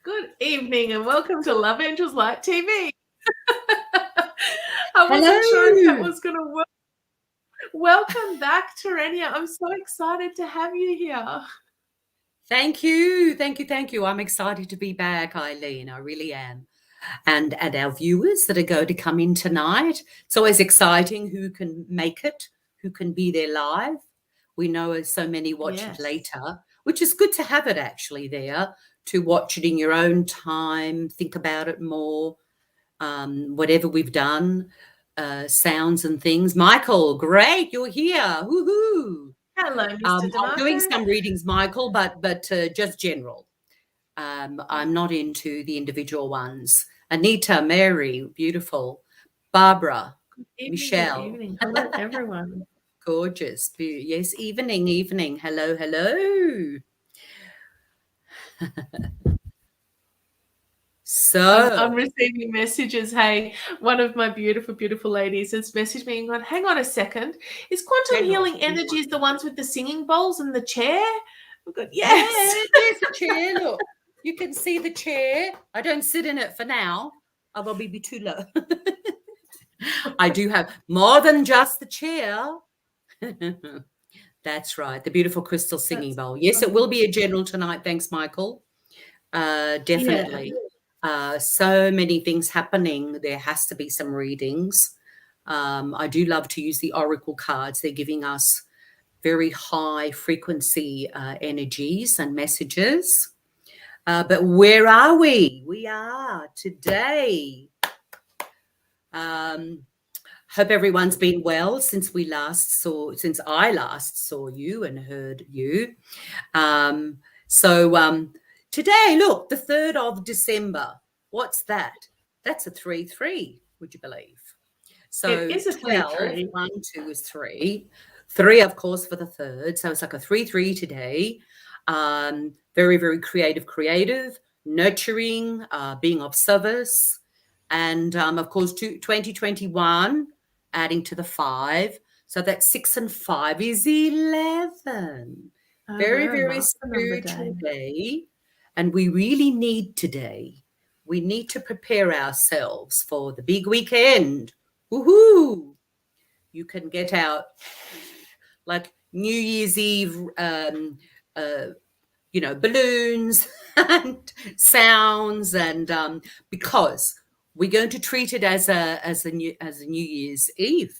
Good evening and welcome to Love Angels Light TV. I wasn't Hello. sure if that was going to work. Welcome back, Terenia. I'm so excited to have you here. Thank you. I'm excited to be back, Eileen. I really am. And our viewers that are going to come in tonight. It's always exciting who can make it, who can be there live. We know so many watch it later, which is good to have it actually there to watch it in your own time, think about it more, whatever we've done, sounds and things. Michael, great, you're here. Woohoo! Hello, Mr. I'm doing some readings, Michael, but just general. I'm not into the individual ones. Anita, Mary, beautiful. Barbara, Michelle. Good evening. Hello, everyone. Gorgeous. Yes, evening. Hello. So I'm receiving messages. Hey, one of my beautiful ladies has messaged me and gone, hang on a second. Is quantum healing energies the ones with the singing bowls and the chair? I've got, yes. There's a chair. Look, you can see the chair. I don't sit in it for now. I will be too low. I do have more than just the chair. That's right. The beautiful crystal singing bowl. Yes, it will be a general tonight. Thanks, Michael. Definitely. So many things happening. There has to be some readings. I do love to use the oracle cards. They're giving us very high frequency energies and messages. But where are we? We are today. Hope everyone's been well since I last saw you and heard you. Today, look, the 3rd of December. What's that? That's a 3-3, would you believe? So it is a 3-3. 1, 2 is 3. 3, of course, for the 3rd. So it's like a 3-3 today. Very, very creative, nurturing, being of service. And, of course, 2021, adding to the 5. So that's 6 and 5 is 11. Very, very spiritual day. And we really need today. We need to prepare ourselves for the big weekend. Woohoo! You can get out like New Year's Eve, balloons and sounds, and because we're going to treat it as a New Year's Eve,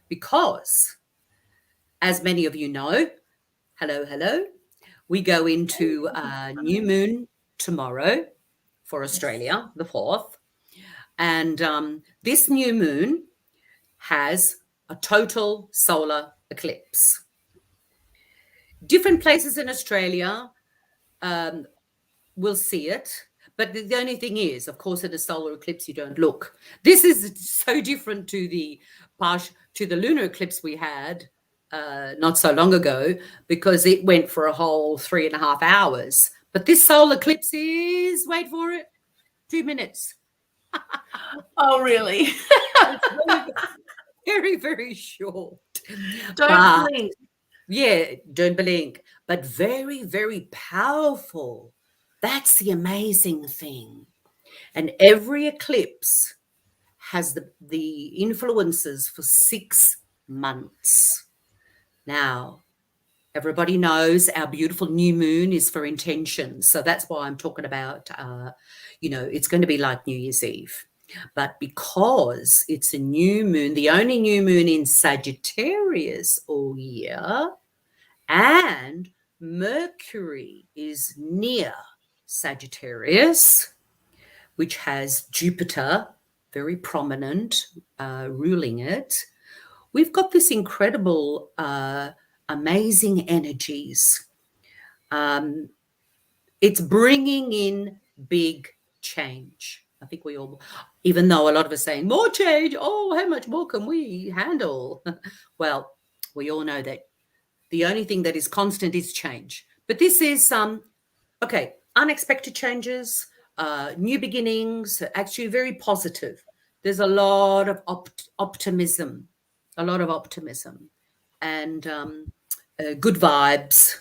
because, as many of you know, hello, we go into new moon tomorrow for Australia, the 4th, and this new moon has a total solar eclipse. Different places in Australia will see it, but the only thing is, of course, in a solar eclipse, you don't look. This is so different to the lunar eclipse we had not so long ago, because it went for a whole 3.5 hours. But this solar eclipse is, wait for it, 2 minutes. Oh, really? Very, very short. Don't blink. Yeah, don't blink. But very, very powerful. That's the amazing thing. And every eclipse has the influences for 6 months. Now, everybody knows our beautiful new moon is for intentions. So that's why I'm talking about, it's going to be like New Year's Eve. But because it's a new moon, the only new moon in Sagittarius all year, and Mercury is near Sagittarius, which has Jupiter very prominent, ruling it, we've got this incredible, amazing energies. It's bringing in big change. I think we all, even though a lot of us are saying, more change, oh, how much more can we handle? Well, we all know that the only thing that is constant is change. But this is, unexpected changes, new beginnings, actually very positive. There's a lot of optimism, and good vibes,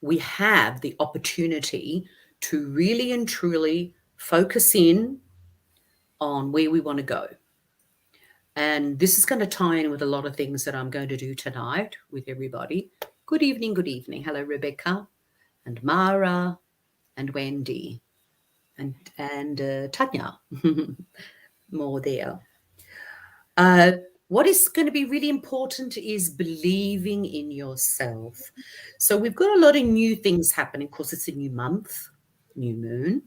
we have the opportunity to really and truly focus in on where we want to go. And this is going to tie in with a lot of things that I'm going to do tonight with everybody. Good evening, good evening. Hello, Rebecca and Mara and Wendy and Tanya. More there. What is going to be really important is believing in yourself. So we've got a lot of new things happening. Of course, it's a new month, new moon.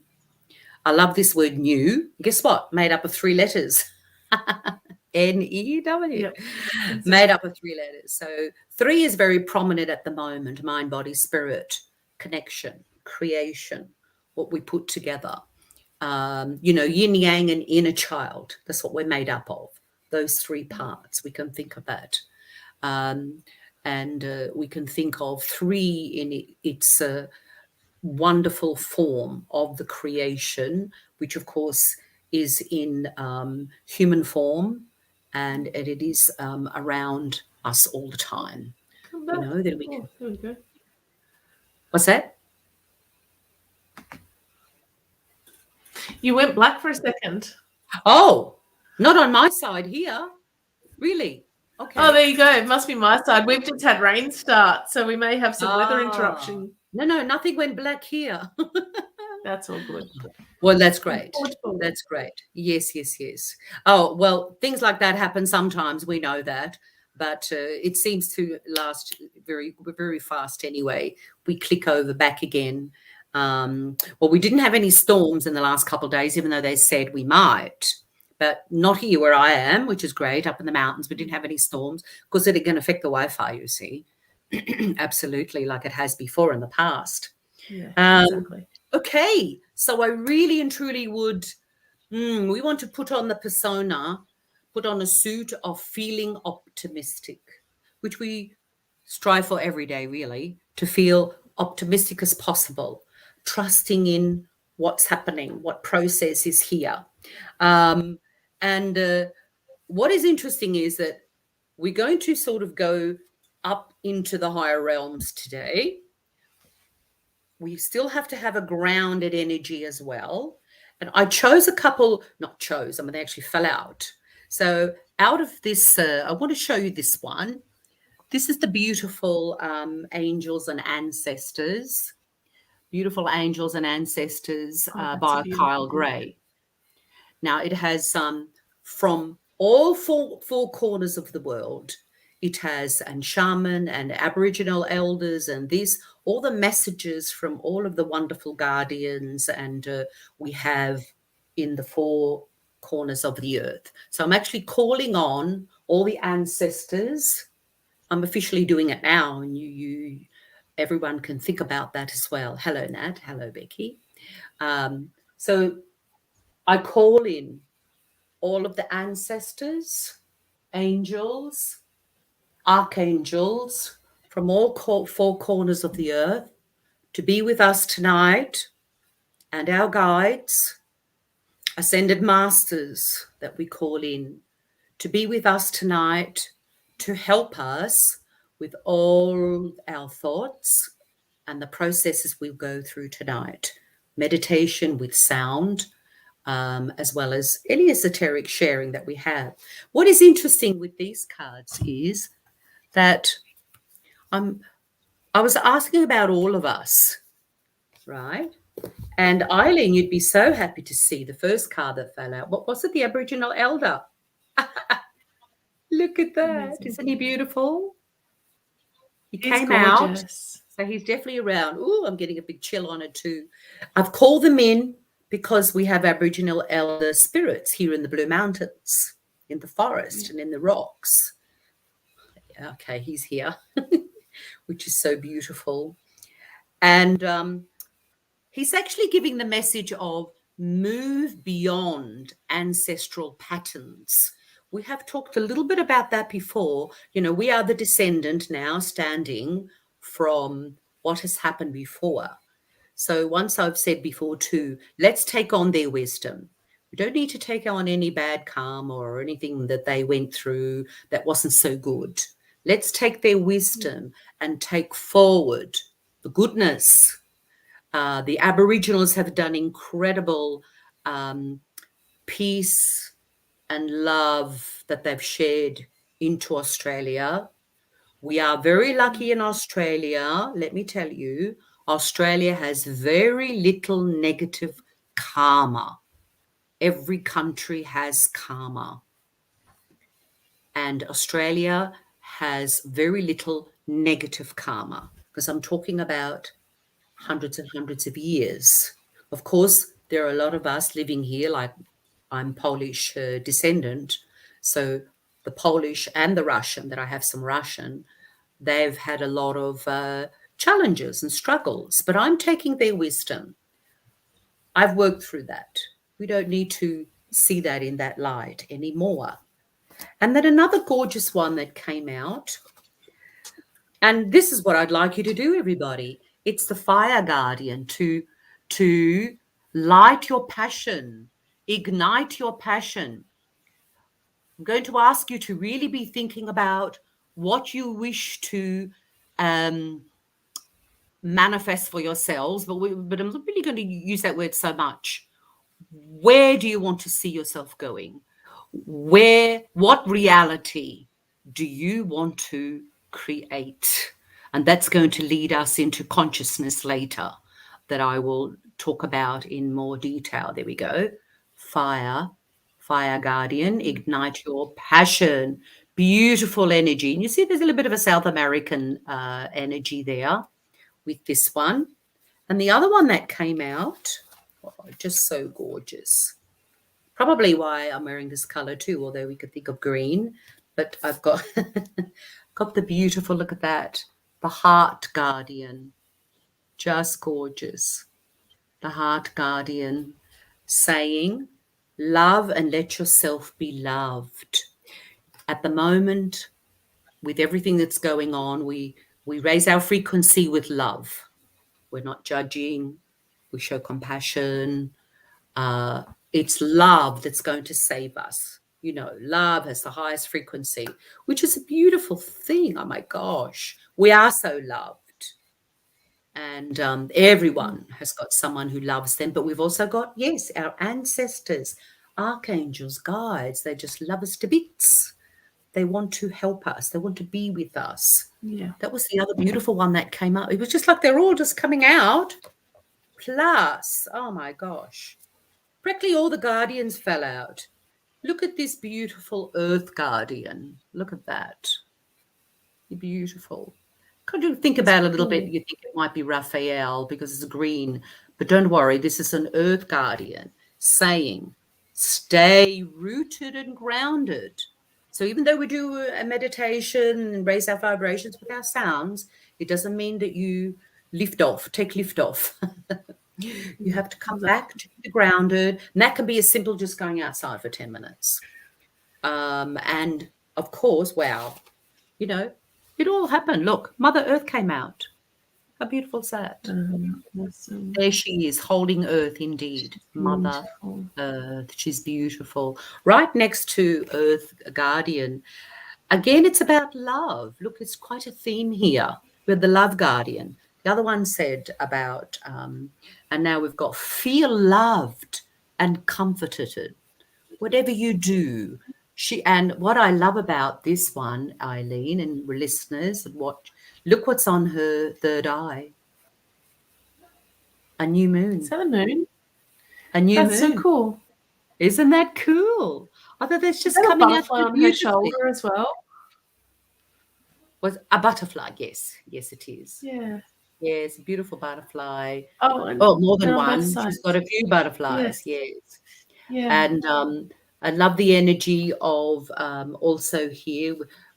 I love this word new. Guess what? Made up of 3 letters. N-E-W. Yep. Made up of 3 letters. So 3 is very prominent at the moment. Mind, body, spirit, connection, creation, what we put together. Yin yang and inner child. That's what we're made up of. Those 3 parts. We can think of that. And we can think of 3 in its wonderful form of the creation, which of course is in human form, and it is around us all the time. Then we can... There we go. What's that? You went black for a second. Oh, not on my side here. Really? Okay. Oh, there you go. It must be my side. We've just had rain start, so we may have some weather interruption. No, nothing went black here. That's all good. Well, that's great. That's great. Yes. Oh, well, things like that happen sometimes. We know that. But it seems to last very, very fast anyway. We click over back again. Well, we didn't have any storms in the last couple of days, even though they said we might. But not here where I am, which is great. Up in the mountains, we didn't have any storms. Of course, it can affect the Wi-Fi, you see. Absolutely, like it has before in the past. Yeah, exactly. Okay, so I really and truly would, we want to put on the persona, put on a suit of feeling optimistic, which we strive for every day, really, to feel optimistic as possible, trusting in what's happening, what process is here. What is interesting is that we're going to sort of go up into the higher realms today. We still have to have a grounded energy as well. And I chose a couple, not chose, they actually fell out. So out of this, I want to show you this one. This is the beautiful Angels and Ancestors. Beautiful Angels and Ancestors by Kyle Gray. Now, it has from all four corners of the world, it has and shaman and Aboriginal elders and all the messages from all of the wonderful guardians, and we have in the 4 corners of the earth. So I'm actually calling on all the ancestors. I'm officially doing it now, and everyone can think about that as well. Hello, Nat. Hello, Becky. So I call in all of the ancestors, angels, archangels from all 4 corners of the earth to be with us tonight, and our guides, ascended masters that we call in to be with us tonight to help us with all our thoughts and the processes we'll go through tonight. Meditation with sound, as well as any esoteric sharing that we have. What is interesting with these cards is that I was asking about all of us, right? And Eileen, you'd be so happy to see the first card that fell out. What was it? The Aboriginal Elder. Look at that. Amazing. Isn't he beautiful? He came out. So he's definitely around. Ooh, I'm getting a big chill on it too. I've called them in because we have Aboriginal elder spirits here in the Blue Mountains, in the forest and in the rocks. Okay, he's here, which is so beautiful. And he's actually giving the message of move beyond ancestral patterns. We have talked a little bit about that before. We are the descendant now standing from what has happened before. So once I've said before too, let's take on their wisdom. We don't need to take on any bad karma or anything that they went through that wasn't so good. Let's take their wisdom and take forward the goodness. The Aboriginals have done incredible peace and love that they've shared into Australia. We are very lucky in Australia. Let me tell you, Australia has very little negative karma. Every country has karma. And Australia has very little negative karma, because I'm talking about hundreds and hundreds of years. Of course, there are a lot of us living here, like I'm Polish descendant. So the Polish and the Russian, that I have some Russian, they've had a lot of challenges and struggles, but I'm taking their wisdom. I've worked through that. We don't need to see that in that light anymore. And then another gorgeous one that came out, and this is what I'd like you to do, everybody. It's the fire guardian, to light your passion, ignite your passion. I'm going to ask you to really be thinking about what you wish to manifest for yourselves, but I'm not really going to use that word so much. Where do you want to see yourself going? What reality do you want to create? And that's going to lead us into consciousness later, that I will talk about in more detail. There we go. Fire guardian, ignite your passion. Beautiful energy. And you see there's a little bit of a South American energy there with this one. And the other one that came out, just so gorgeous. Probably why I'm wearing this color too, although we could think of green. But I've got got the beautiful, look at that, the heart guardian. Just gorgeous. The heart guardian saying, love and let yourself be loved. At the moment, with everything that's going on, we raise our frequency with love. We're not judging. We show compassion. It's love that's going to save us. You know, love has the highest frequency, which is a beautiful thing. Oh my gosh, we are so loved. And everyone has got someone who loves them. But we've also got, yes, our ancestors, archangels, guides. They just love us to bits. They want to help us. They want to be with us. Yeah. That was the other beautiful one that came up. It was just like they're all just coming out. Plus, oh my gosh, practically all the guardians fell out. Look at this beautiful earth guardian. Look at that. Beautiful. Could you think about it a little bit? You think it might be Raphael because it's green, but don't worry. This is an earth guardian saying, stay rooted and grounded. So even though we do a meditation and raise our vibrations with our sounds, it doesn't mean that you take lift off. You have to come back to be grounded. And that can be as simple just going outside for 10 minutes. And of course, wow, you know, it all happened. Look, Mother Earth came out. How beautiful is that? There she is, holding Earth indeed. Mother Earth. She's beautiful. Right next to Earth Guardian. Again, it's about love. Look, it's quite a theme here with the love guardian. The other one said about, and now we've got feel loved and comforted. Whatever you do. And what I love about this one, Eileen, and listeners, look what's on her third eye. A new moon. Is that a moon? A new moon. That's so cool. Isn't that cool? I thought that's just coming out on her shoulder as well. Was a butterfly? Yes, it is. Yeah. Yes, a beautiful butterfly. Oh, more than one. She's got a few butterflies. Yes. Yeah. And I love the energy of also here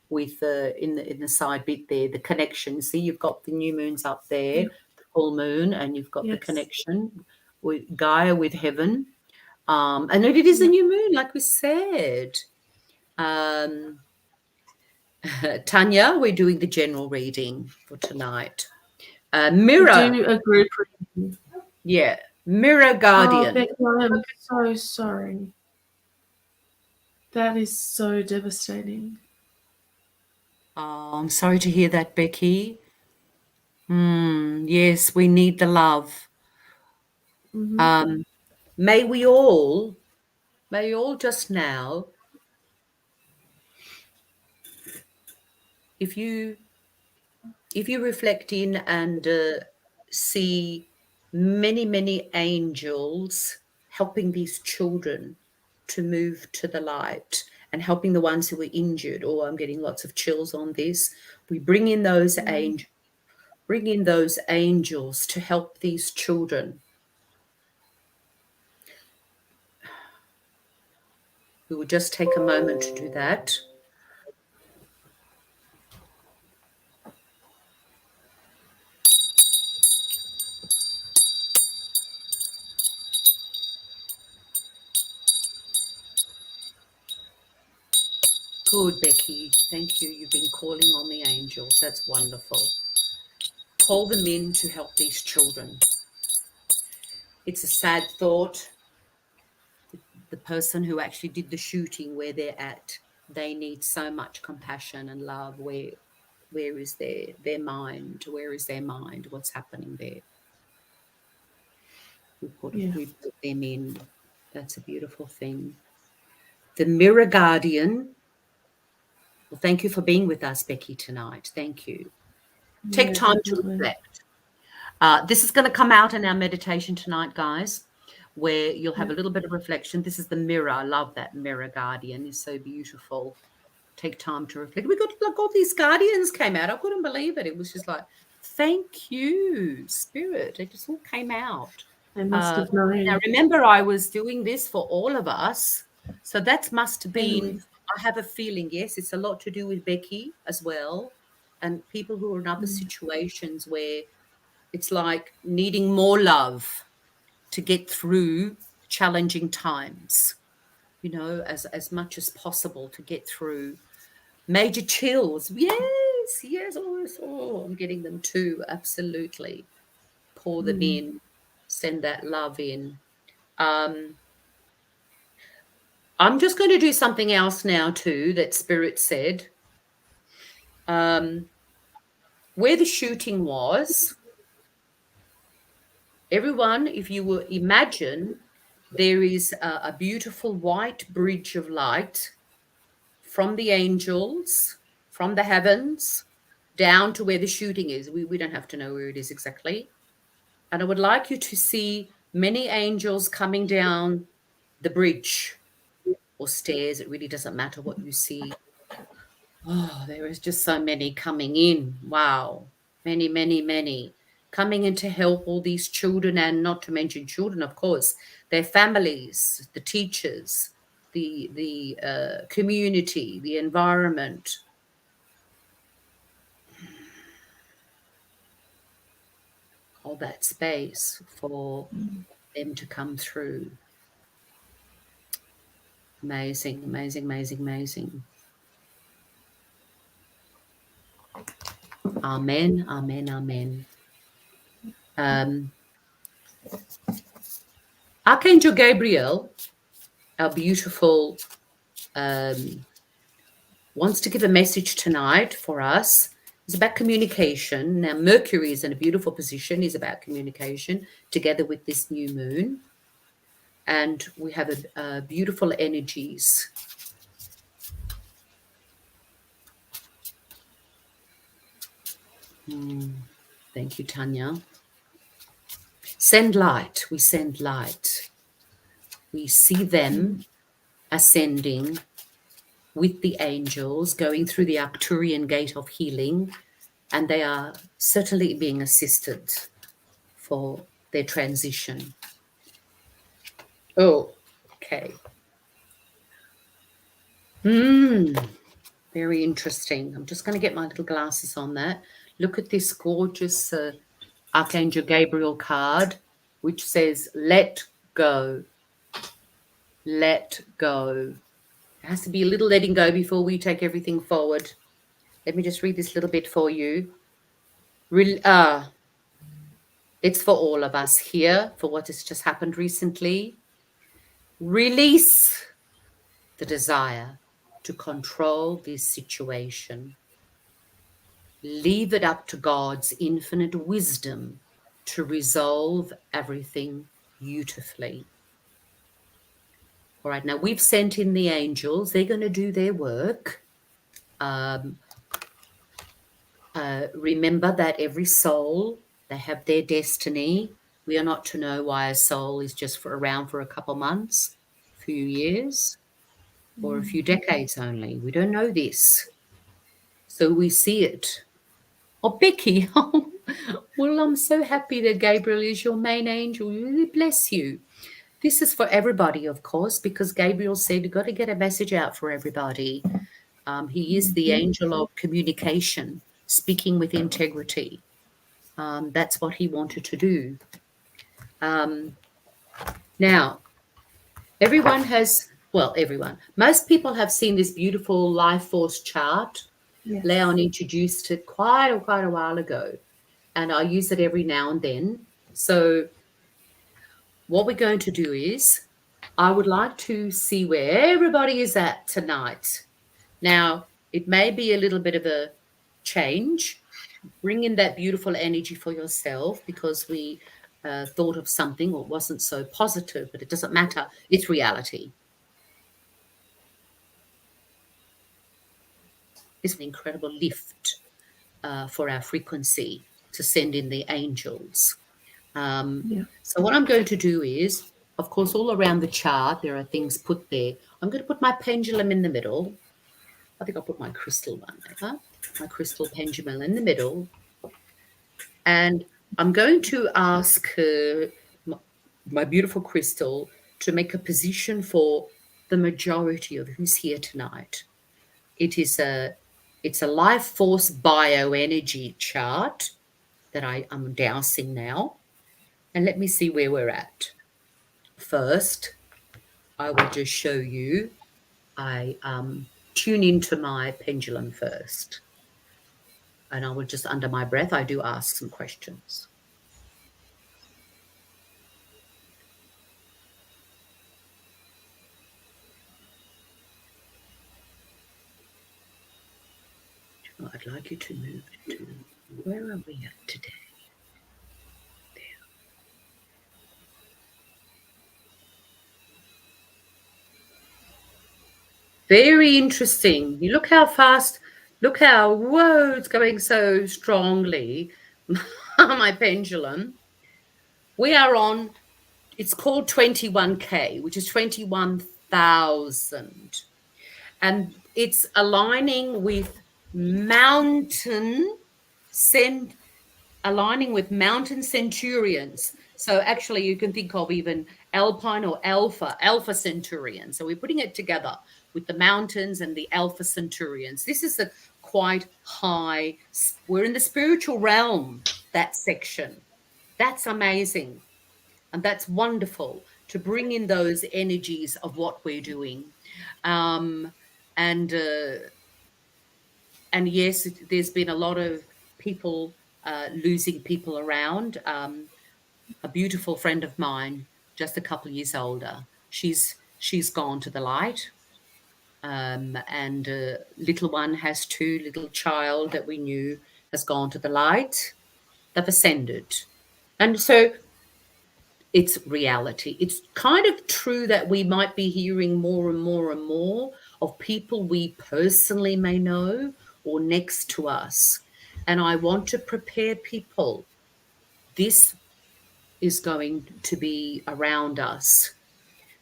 with in the side bit there, the connection. See, you've got the new moons up there, the full moon, and you've got the connection with Gaia, with heaven. And it is a new moon, like we said. Tanya, we're doing the general reading for tonight. Mirror. Do a group reading. Yeah. Mirror guardian. Oh, Becky, I'm so sorry. That is so devastating. Oh, I'm sorry to hear that, Becky. Yes, we need the love. Mm-hmm. May we all just now, if you reflect in and see many angels helping these children to move to the light and helping the ones who were injured. Oh, I'm getting lots of chills on this. We bring in those angels to help these children. We will just take a moment to do that. Good, Becky. Thank you. You've been calling on the angels. That's wonderful. Call them in to help these children. It's a sad thought. The person who actually did the shooting, where they're at, they need so much compassion and love. Where is their mind? Where is their mind? What's happening there? We put them in. That's a beautiful thing. The mirror guardian. Well, thank you for being with us, Becky, tonight. Thank you. Take time to reflect. This is going to come out in our meditation tonight, guys, where you'll have a little bit of reflection. This is the mirror. I love that mirror guardian. It's so beautiful. Take time to reflect. We got like all these guardians came out. I couldn't believe it. It was just like, thank you, Spirit. It just all came out. They must have known. Now, remember, I was doing this for all of us. So that must have been, I have a feeling, yes, it's a lot to do with Becky as well. And people who are in other situations where it's like needing more love to get through challenging times, you know, as much as possible to get through. Major chills. Yes. Oh, I'm getting them too. Absolutely. Pour them in. Send that love in. I'm just going to do something else now too that Spirit said. Where the shooting was, everyone, if you will imagine, there is a beautiful white bridge of light from the angels, from the heavens, down to where the shooting is. We don't have to know where it is exactly. And I would like you to see many angels coming down the bridge or stairs. It really doesn't matter what you see. Oh, there is just so many coming in. Wow. Many coming in to help all these children, and not to mention children, of course, their families, the teachers, the community, the environment. All that space for them to come through. Amazing. Amen. Archangel Gabriel, our beautiful, wants to give a message tonight for us. It's about communication. Now, Mercury is in a beautiful position. Is about communication together with this new moon. And we have beautiful energies. Thank you, Tanya. Send light. We send light. We see them ascending with the angels, going through the Arcturian gate of healing, and they are certainly being assisted for their transition. Oh, okay. Very interesting. I'm just going to get my little glasses on that. Look at this gorgeous Archangel Gabriel card, which says, let go. Let go. There has to be a little letting go before we take everything forward. Let me just read this little bit for you. It's for all of us here, for what has just happened recently. Release the desire to control this situation. Leave it up to God's infinite wisdom to resolve everything beautifully. All right, now we've sent in the angels. They're going to do their work. Remember that every soul, they have their destiny. We are not to know why a soul is just around for a couple months, a few years, or a few decades only. We don't know this. So we see it. Oh, Becky, well, I'm so happy that Gabriel is your main angel. Really bless you. This is for everybody, of course, because Gabriel said you've got to get a message out for everybody. He is the angel of communication, speaking with integrity. That's what he wanted to do. Now, everyone has, well, everyone, most people have seen this beautiful life force chart. Yes. Leon introduced it quite a while ago, and I use it every now and then. So what we're going to do is, I would like to see where everybody is at tonight. Now, it may be a little bit of a change. Bring in that beautiful energy for yourself, because we thought of something or wasn't so positive, but it doesn't matter. It's reality. It's an incredible lift for our frequency to send in the angels. So what I'm going to do is, of course, all around the chart, there are things put there. I'm going to put my pendulum in the middle. I think I'll put my crystal one there, my crystal pendulum in the middle. And I'm going to ask my beautiful crystal to make a position for the majority of who's here tonight. It's a life force bioenergy chart that I'm dowsing now. And let me see where we're at. First, I will just show you. I tune into my pendulum first. And I will just, under my breath, I do ask some questions. I'd like you to move to, where are we at today? There. Very interesting. You look how fast, look how, whoa, it's going so strongly. My pendulum. We are on, it's called 21K, which is 21,000. And it's aligning with mountain centurions. So actually you can think of even alpine or alpha centurion. So we're putting it together with the mountains and the alpha centurions. This is a quite high, we're in the spiritual realm, that section. That's amazing. And that's wonderful to bring in those energies of what we're doing. And yes, there's been a lot of people losing people around. A beautiful friend of mine, just a couple of years older, she's gone to the light. And little one has two, little child that we knew has gone to the light. They've ascended. And so it's reality. It's kind of true that we might be hearing more and more and more of people we personally may know or next to us. And I want to prepare people. This is going to be around us.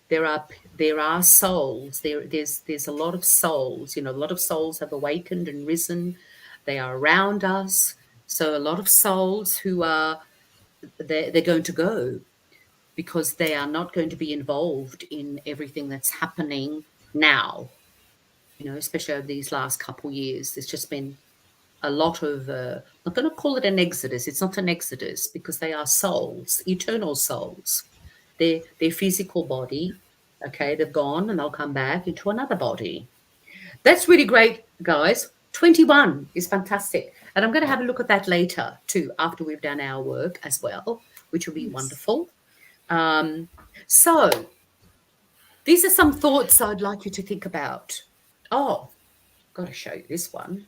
There are souls. There's a lot of souls. You know, a lot of souls have awakened and risen. They are around us. So a lot of souls who are they're going to go, because they are not going to be involved in everything that's happening now, you know, especially over these last couple of years. There's just been a lot of, I'm not going to call it an exodus. It's not an exodus, because they are souls, eternal souls. Their physical body, okay, they've gone and they'll come back into another body. That's really great, guys. 21 is fantastic. And I'm going to have a look at that later too, after we've done our work as well, which will be wonderful. So these are some thoughts I'd like you to think about. Oh, got to show you this one.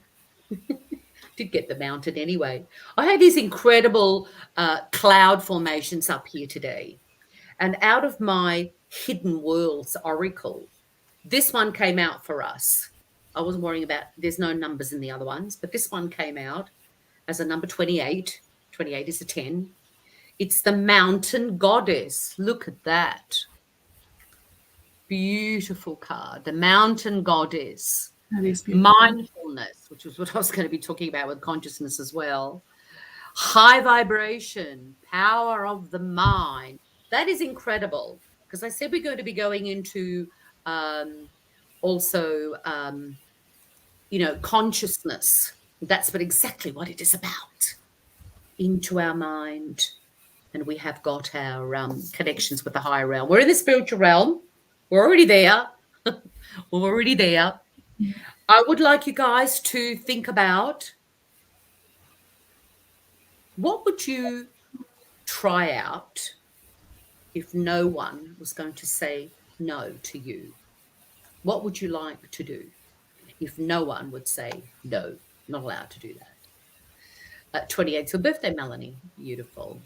Did get the mountain anyway. I had these incredible cloud formations up here today. And out of my Hidden Worlds Oracle, this one came out for us. I wasn't worrying about, there's no numbers in the other ones, but this one came out as a number 28. 28 is a 10. It's the Mountain Goddess. Look at that. Beautiful card. The Mountain Goddess. That is beautiful. Mindfulness, which was what I was going to be talking about with consciousness as well. High vibration, power of the mind. That is incredible, because I said we're going to be going into also, consciousness. That's exactly what it is about. Into our mind. And we have got our connections with the higher realm. We're in the spiritual realm. We're already there. We're already there. I would like you guys to think about, what would you try out if no one was going to say no to you? What would you like to do if no one would say no, not allowed to do that? 28's your birthday, Melanie. Beautiful.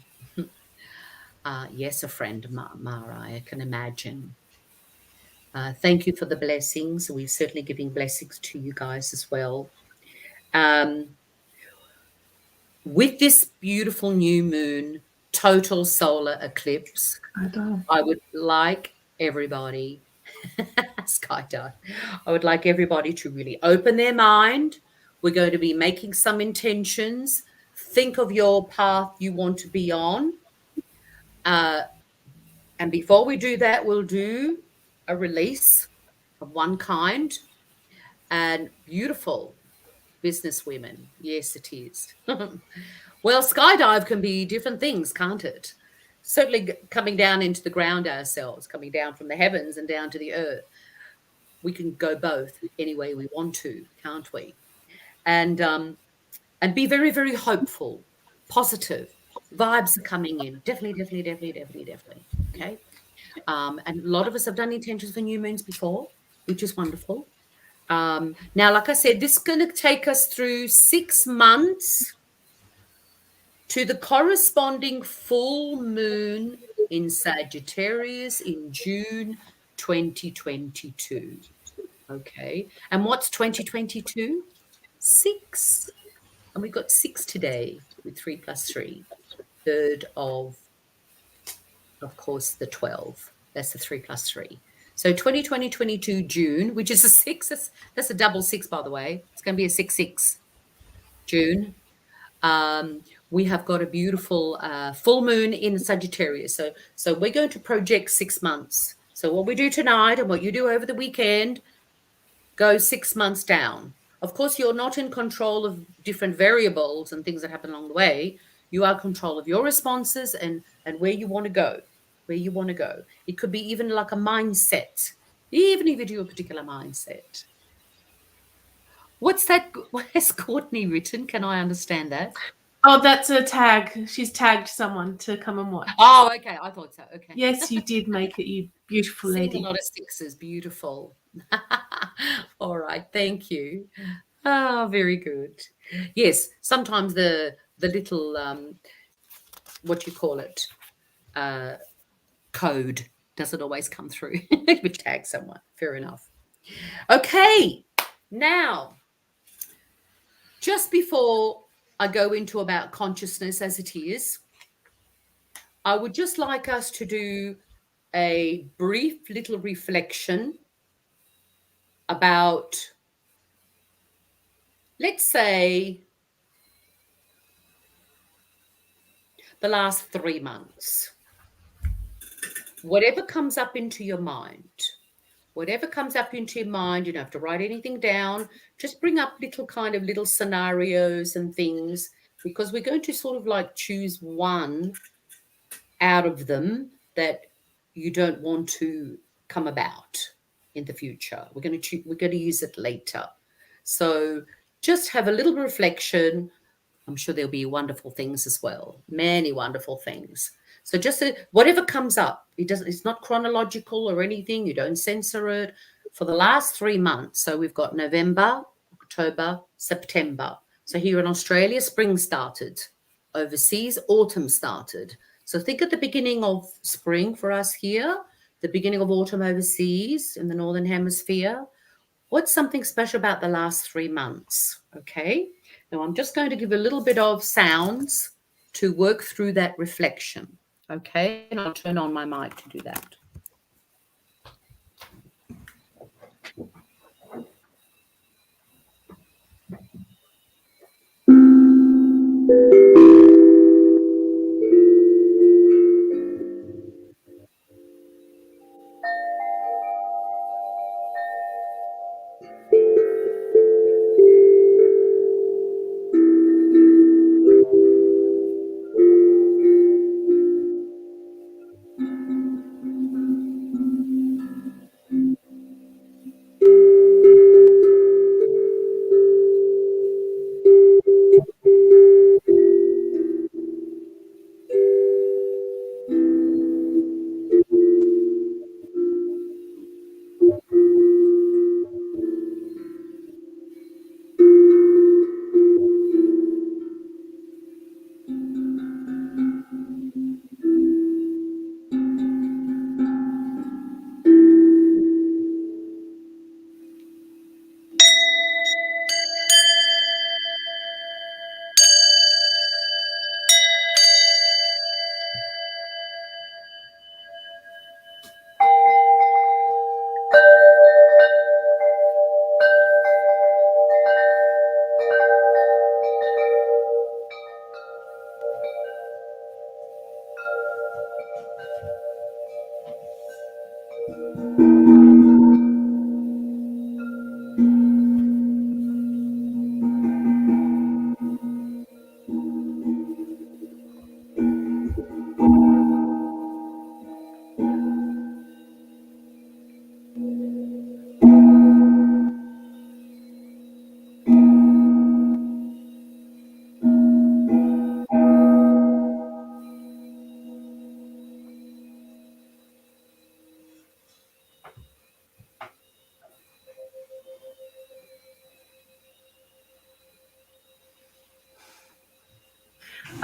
Yes, a friend, Mara, I can imagine. Thank you for the blessings. We're certainly giving blessings to you guys as well. With this beautiful new moon, total solar eclipse, I would like everybody, Skydive, I would like everybody to really open their mind. We're going to be making some intentions. Think of your path you want to be on. And before we do that, we'll do a release of one kind. And beautiful business women. Yes, it is. Well, skydive can be different things, can't it? Certainly coming down into the ground ourselves, coming down from the heavens and down to the earth. We can go both any way we want to, can't we? And be very, very hopeful, positive. Vibes are coming in. Definitely. Okay. And a lot of us have done intentions for new moons before, which is wonderful. Now, like I said, this is going to take us through 6 months to the corresponding full moon in Sagittarius in June 2022. Okay. And what's 2022? 6. And we've got 6 today with 3 plus 3. Third of course, the 12. That's the 3 plus 3. So 2022 June, which is a 6. That's a double 6, by the way. It's going to be a 6/6 June. We have got a beautiful full moon in Sagittarius. So we're going to project 6 months. So what we do tonight and what you do over the weekend goes 6 months down. Of course, you're not in control of different variables and things that happen along the way. You are in control of your responses and where you want to go. Where you want to go. It could be even like a mindset, even if you do a particular mindset. What's that? What has Courtney written? Can I understand that? Oh, that's a tag. She's tagged someone to come and watch. Oh, okay. I thought so. Okay. Yes, you did make it, you beautiful lady. A lot of 6s. Beautiful. All right. Thank you. Oh, very good. Yes. Sometimes the little, what you call it, code doesn't always come through. We tag someone. Fair enough. Okay. Now, just before I go into about consciousness as it is, I would just like us to do a brief little reflection about, let's say, the last 3 months. Whatever comes up into your mind, you don't have to write anything down. Just bring up little scenarios and things, because we're going to sort of like choose one out of them that you don't want to come about in the future. We're going to use it later. So just have a little reflection. I'm sure there'll be wonderful things as well. Many wonderful things. So just whatever comes up, it's not chronological or anything. You don't censor it. For the last 3 months, so we've got November, October, September. So here in Australia, spring started. Overseas, autumn started. So think at the beginning of spring for us here, the beginning of autumn overseas in the Northern Hemisphere. What's something special about the last 3 months? Okay. Now I'm just going to give a little bit of sounds to work through that reflection. Okay. And I'll turn on my mic to do that.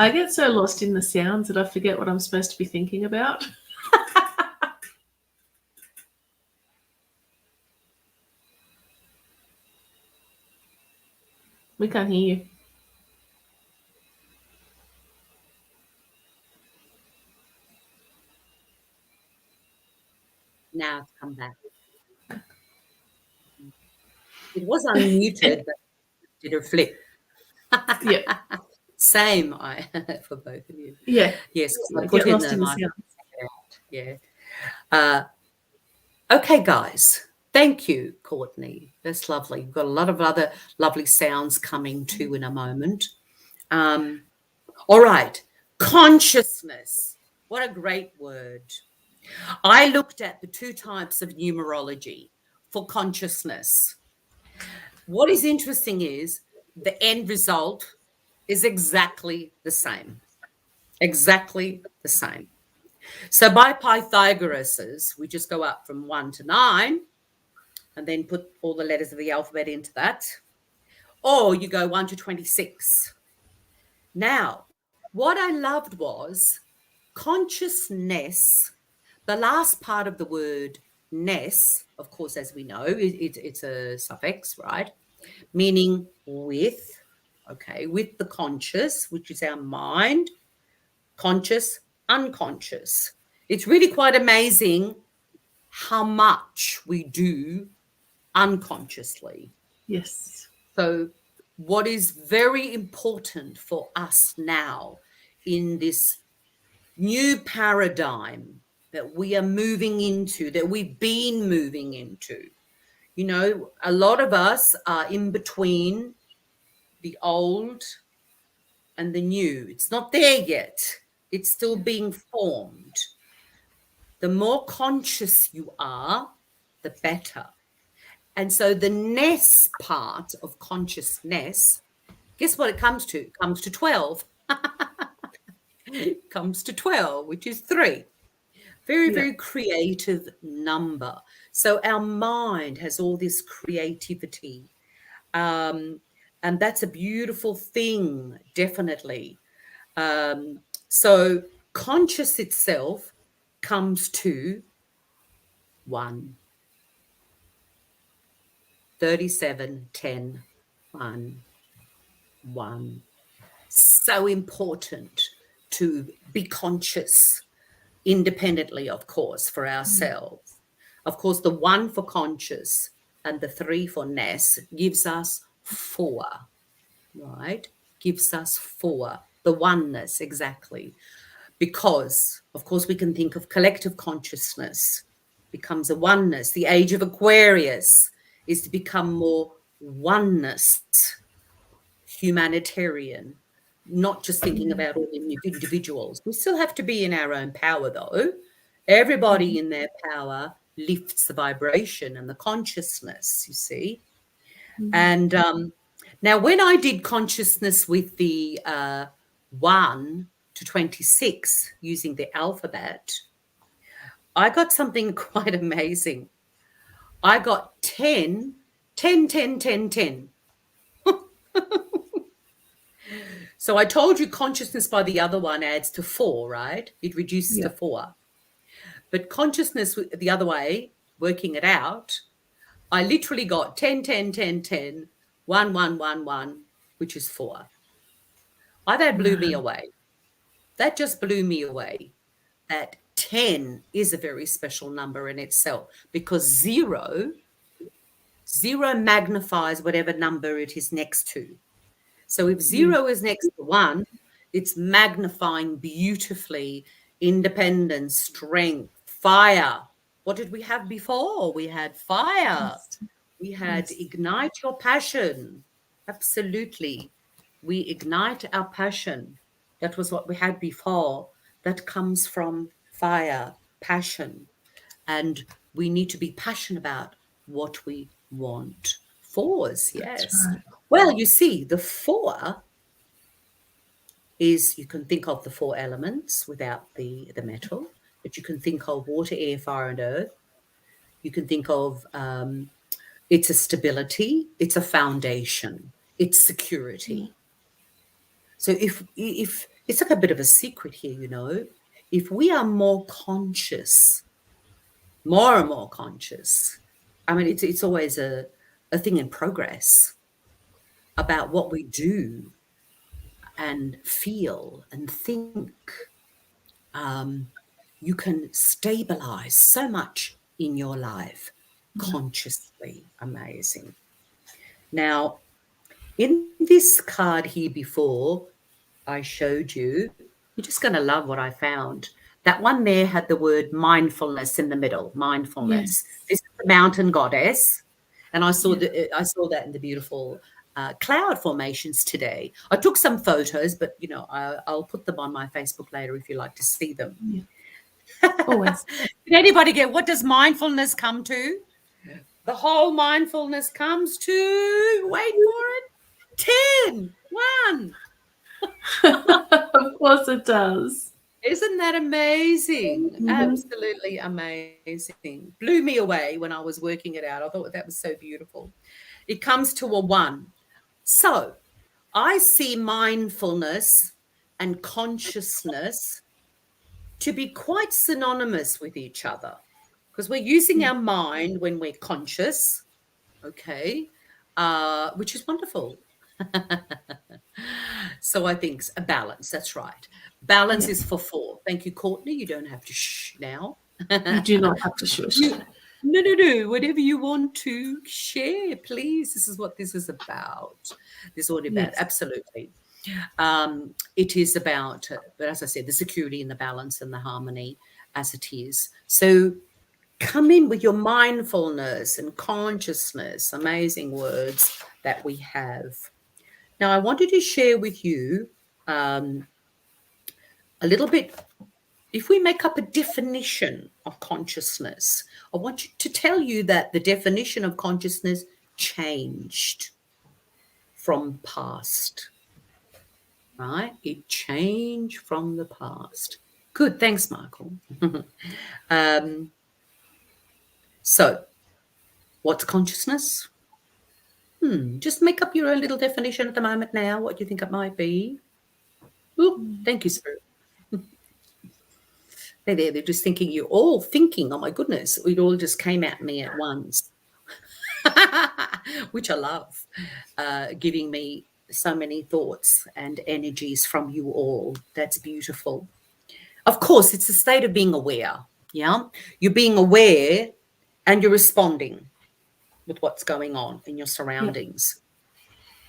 I get so lost in the sounds that I forget what I'm supposed to be thinking about. We can't hear you. Now it's come back. It was unmuted, but did a flip. Yeah. Same for both of you. Yeah. Yes, I Get put in lost the in the mic. sounds. Yeah. Okay, guys. Thank you, Courtney. That's lovely. We've got a lot of other lovely sounds coming too in a moment. All right. Consciousness. What a great word. I looked at the 2 types of numerology for consciousness. What is interesting is the end result is exactly the same. Exactly the same. So by Pythagoras's, we just go up from 1 to 9 and then put all the letters of the alphabet into that. Or you go 1 to 26. Now, what I loved was consciousness. The last part of the word ness, of course, as we know, it's a suffix, right? Meaning with, okay, with the conscious, which is our mind, conscious, unconscious. It's really quite amazing how much we do unconsciously. Yes. So what is very important for us now in this new paradigm that we are moving into, that we've been moving into, you know, a lot of us are in between the old and the new. It's not there yet. It's still being formed. The more conscious you are, the better. And so the ness part of consciousness, guess what it comes to? It comes to 12. It comes to 12, which is 3. Very, very creative number. So our mind has all this creativity. And that's a beautiful thing, definitely. So conscious itself comes to 1, 37, 10, 1, 1. So important to be conscious independently, of course, for ourselves. Of course, the 1 for conscious and the 3 for ness gives us 4, right? Gives us 4, the oneness, exactly. Because, of course, we can think of collective consciousness becomes a oneness. The age of Aquarius is to become more oneness, humanitarian, not just thinking about all the individuals. We still have to be in our own power, though. Everybody in their power lifts the vibration and the consciousness, you see. And now, when I did consciousness with the 1 to 26 using the alphabet, I got something quite amazing. I got 10, 10, 10, 10, 10. So I told you consciousness by the other one adds to 4, right? It reduces to 4. But consciousness the other way, working it out, I literally got 10, 10, 10, 10, 1, 1, 1, 1, which is 4. That blew me away. That just blew me away. That 10 is a very special number in itself because 0 magnifies whatever number it is next to. So if 0 is next to 1, it's magnifying beautifully independence, strength, fire. What did we have before? We had fire. We had ignite your passion. Absolutely. We ignite our passion. That was what we had before. That comes from fire, passion. And we need to be passionate about what we want. 4s, yes. Right. Well, you see, the 4 is, you can think of the 4 elements without the metal, but you can think of water, air, fire, and earth. You can think of it's a stability, it's a foundation, it's security. So if it's like a bit of a secret here, you know, if we are more conscious, more and more conscious, I mean, it's always a thing in progress about what we do and feel and think. You can stabilize so much in your life consciously. Amazing. Now, in this card here before I showed you, you're just going to love what I found. That one there had the word mindfulness in the middle. Mindfulness. This is the mountain goddess, and I saw that in the beautiful cloud formations today. I took some photos, but you know, I'll put them on my Facebook later if you like to see them. Always. Did anybody get what does mindfulness come to? The whole mindfulness comes to, wait for it, 10, 1. Of course it does. Isn't that amazing? Absolutely amazing. Blew me away when I was working it out. I thought that was so beautiful. It comes to a 1. So I see mindfulness and consciousness to be quite synonymous with each other because we're using our mind when we're conscious, okay, which is wonderful. So I think a balance, that's right. Balance is for 4. Thank you, Courtney. You don't have to shh now. You do not have to shush. No. Whatever you want to share, please. This is what this is about. This is what it's about. Absolutely. It is about, but as I said, the security and the balance and the harmony as it is. So come in with your mindfulness and consciousness, amazing words that we have. Now, I wanted to share with you a little bit. If we make up a definition of consciousness, I want to tell you that the definition of consciousness changed from past. Right? It changed from the past. Good. Thanks, Michael. So, what's consciousness? Just make up your own little definition at the moment now, what you think it might be. Ooh, thank you, Spirit. They're just thinking, you're all thinking, oh my goodness, it all just came at me at once. Which I love, giving me so many thoughts and energies from you all. That's beautiful. Of course, it's a state of being aware. Yeah. You're being aware and you're responding with what's going on in your surroundings.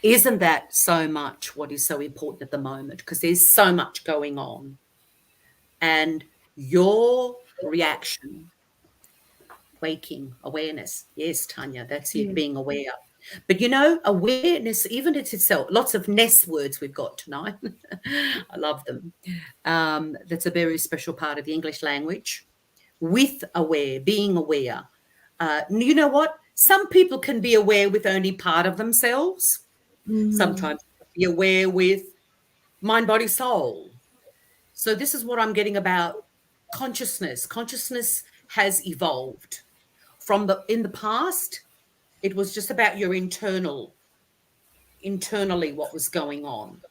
Isn't that so much what is so important at the moment? Because there's so much going on. And your reaction, waking, awareness. Yes, Tanya, that's it, being aware. But awareness, even it's itself, lots of nest words we've got tonight. I love them. That's a very special part of the English language. With aware, being aware. You know what? Some people can be aware with only part of themselves. Sometimes be aware with mind, body, soul. So this is what I'm getting about consciousness. Consciousness has evolved from in the past. It was just about your internally what was going on.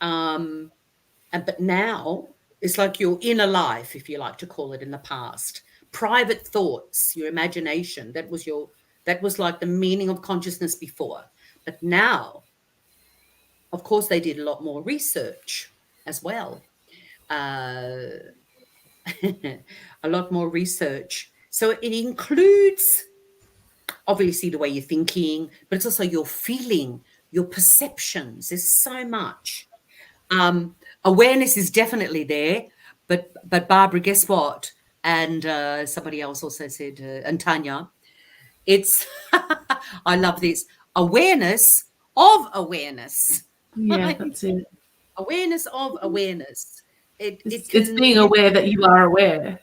But now it's like your inner life, if you like to call it, in the past. Private thoughts, your imagination, that was like the meaning of consciousness before. But now, of course, they did a lot more research as well. A lot more research. So it includes obviously the way you're thinking, but it's also your feeling, your perceptions. There's so much. Awareness is definitely there, but Barbara, guess what? And somebody else also said, and Tanya, it's I love this awareness of awareness. Yeah, that's it. Awareness of awareness. It's being aware that you are aware.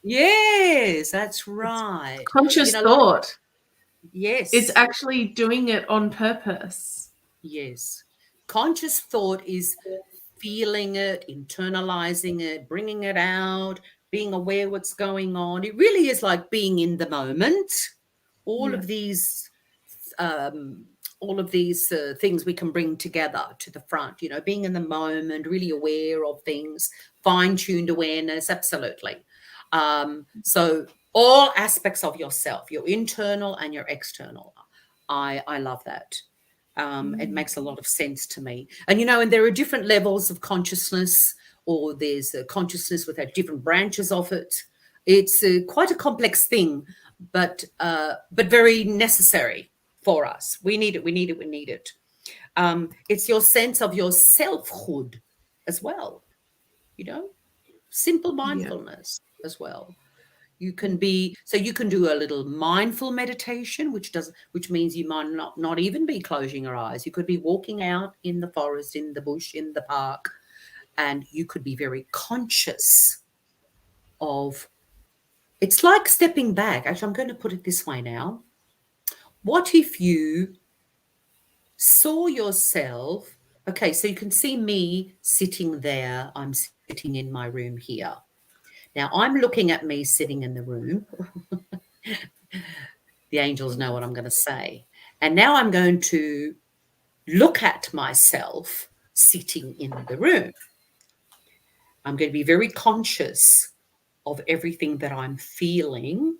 Yes, that's right. Conscious thought. Yes. It's actually doing it on purpose. Yes. Conscious thought is feeling it, internalizing it, bringing it out, being aware what's going on. It really is like being in the moment. All of these things we can bring together to the front, being in the moment, really aware of things, fine-tuned awareness, absolutely. So all aspects of yourself, your internal and your external. I love that. It makes a lot of sense to me. And, and there are different levels of consciousness, or there's a consciousness with different branches of it. It's quite a complex thing, but very necessary for us. We need it. We need it. We need it. It's your sense of your selfhood as well. Simple mindfulness as well. You can do a little mindful meditation, which means you might not even be closing your eyes. You could be walking out in the forest, in the bush, in the park, and you could be very conscious of. It's like stepping back. Actually, I'm going to put it this way now. What if you saw yourself? Okay, so you can see me sitting there. I'm sitting in my room here. Now, I'm looking at me sitting in the room. The angels know what I'm going to say. And now I'm going to look at myself sitting in the room. I'm going to be very conscious of everything that I'm feeling.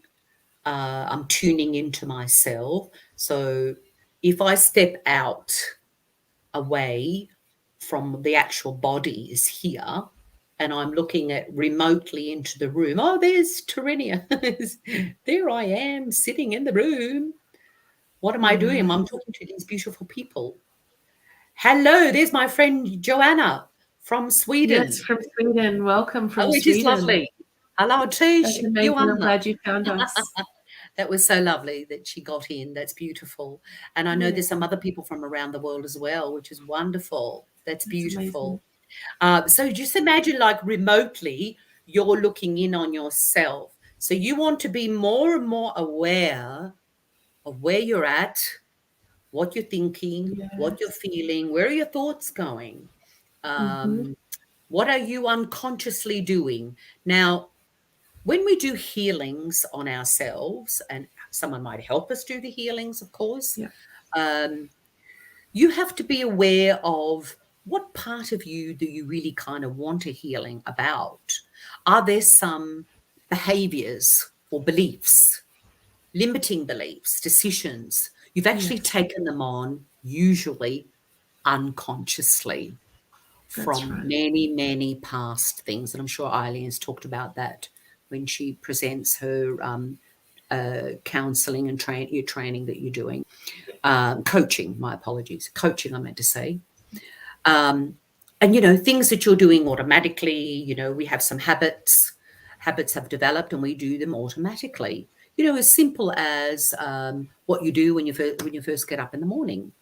I'm tuning into myself. So if I step out away from the actual body is here, and I'm looking at remotely into the room. Oh, there's Terenia. There I am sitting in the room. What am I doing? I'm talking to these beautiful people. Hello, there's my friend Joanna from Sweden. Yes, from Sweden. Welcome from Sweden. Sweden. It is lovely. Hello, Tish. That's amazing. I'm glad you found us. That was so lovely that she got in. That's beautiful. And I know there's some other people from around the world as well, which is wonderful. That's beautiful. So just imagine, like, remotely, you're looking in on yourself. So you want to be more and more aware of where you're at, what you're thinking, what you're feeling, where are your thoughts going? What are you unconsciously doing? Now, when we do healings on ourselves, and someone might help us do the healings, of course, You have to be aware of what part of you do you really kind of want a healing about. Are there some behaviors or beliefs, limiting beliefs, decisions, you've actually taken them on, usually unconsciously, That's from right. many past things. And I'm sure Eileen's talked about that when she presents her counseling and training that you're doing. Coaching, my apologies. Coaching, I meant to say. And, things that you're doing automatically, we have some habits. Habits have developed and we do them automatically. As simple as what you do when you first get up in the morning.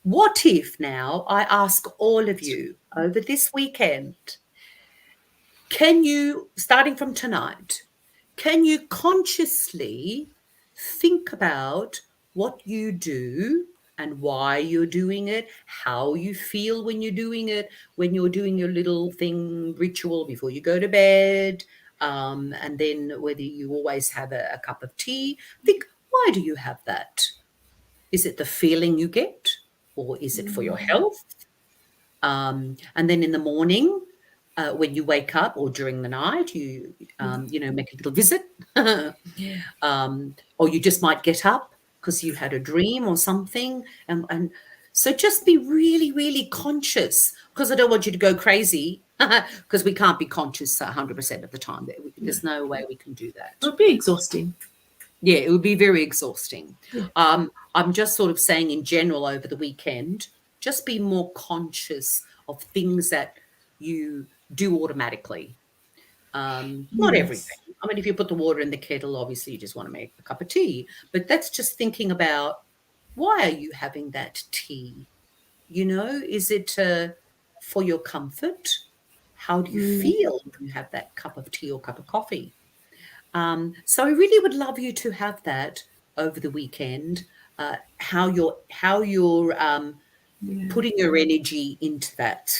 What if now I ask all of you over this weekend, can you, starting from tonight, can you consciously think about what you do and why you're doing it, how you feel when you're doing it, when you're doing your little thing, ritual before you go to bed, and then whether you always have a cup of tea. Think, why do you have that? Is it the feeling you get, or is it for your health? And then in the morning, when you wake up, or during the night, you make a little visit, or you just might get up because you had a dream or something, and so just be really conscious, because I don't want you to go crazy, because we can't be conscious 100% of the time. There's no way we can do that. It would be exhausting. Yeah, it would be very exhausting. Yeah. I'm just sort of saying in general over the weekend, just be more conscious of things that you do automatically. Not everything. I mean, if you put the water in the kettle, obviously you just want to make a cup of tea. But that's just thinking about, why are you having that tea? Is it for your comfort? How do you feel when you have that cup of tea or cup of coffee? So I really would love you to have that over the weekend, how you're putting your energy into that,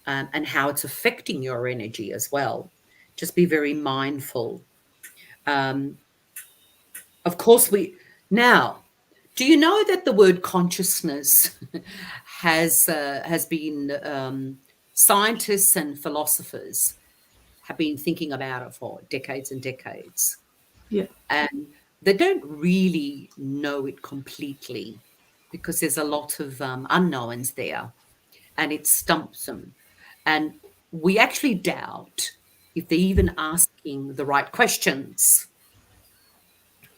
and how it's affecting your energy as well. Just be very mindful. Of course, now. Do you know that the word consciousness has been, scientists and philosophers have been thinking about it for decades and decades. Yeah. And they don't really know it completely, because there's a lot of unknowns there, and it stumps them. And we actually doubt if they're even asking the right questions,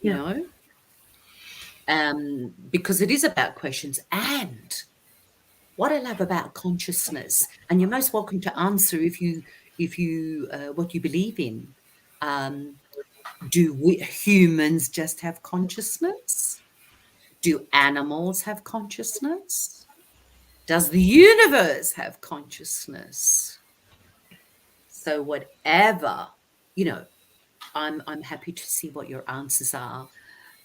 Yeah. because it is about questions. And what I love about consciousness, and you're most welcome to answer if you what you believe in. Do we humans just have consciousness? Do animals have consciousness? Does the universe have consciousness? So whatever, I'm happy to see what your answers are,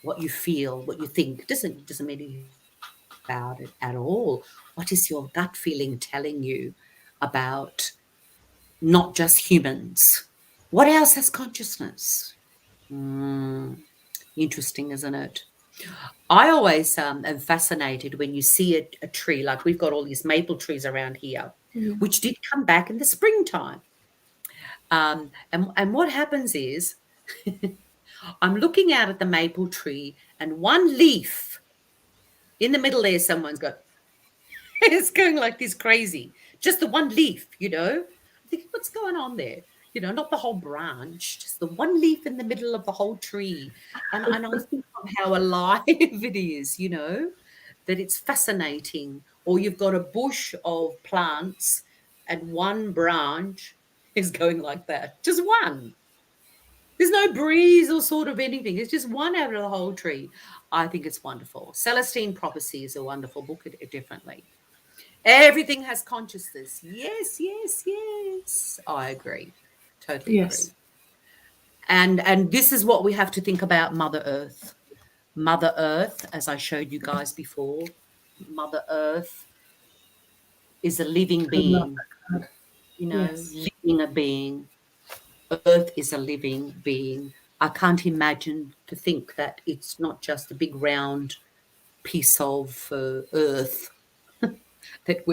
what you feel, what you think. It doesn't mean anything about it at all. What is your gut feeling telling you about not just humans? What else has consciousness? Interesting, isn't it? I always am fascinated when you see a tree, like we've got all these maple trees around here, which did come back in the springtime. And what happens is, I'm looking out at the maple tree, and one leaf in the middle there, someone's got, it's going like this crazy. Just the one leaf, I think, what's going on there? Not the whole branch, just the one leaf in the middle of the whole tree. And I think of how alive it is, that it's fascinating. Or you've got a bush of plants and one branch is going like that. Just one. There's no breeze or sort of anything. It's just one out of the whole tree. I think it's wonderful. Celestine Prophecy is a wonderful book, differently. Everything has consciousness. Yes. I agree. Totally agree. And this is what we have to think about Mother Earth. Mother Earth, as I showed you guys before, Mother Earth is a living being. Living a being. Earth is a living being. I can't imagine to think that it's not just a big round piece of earth that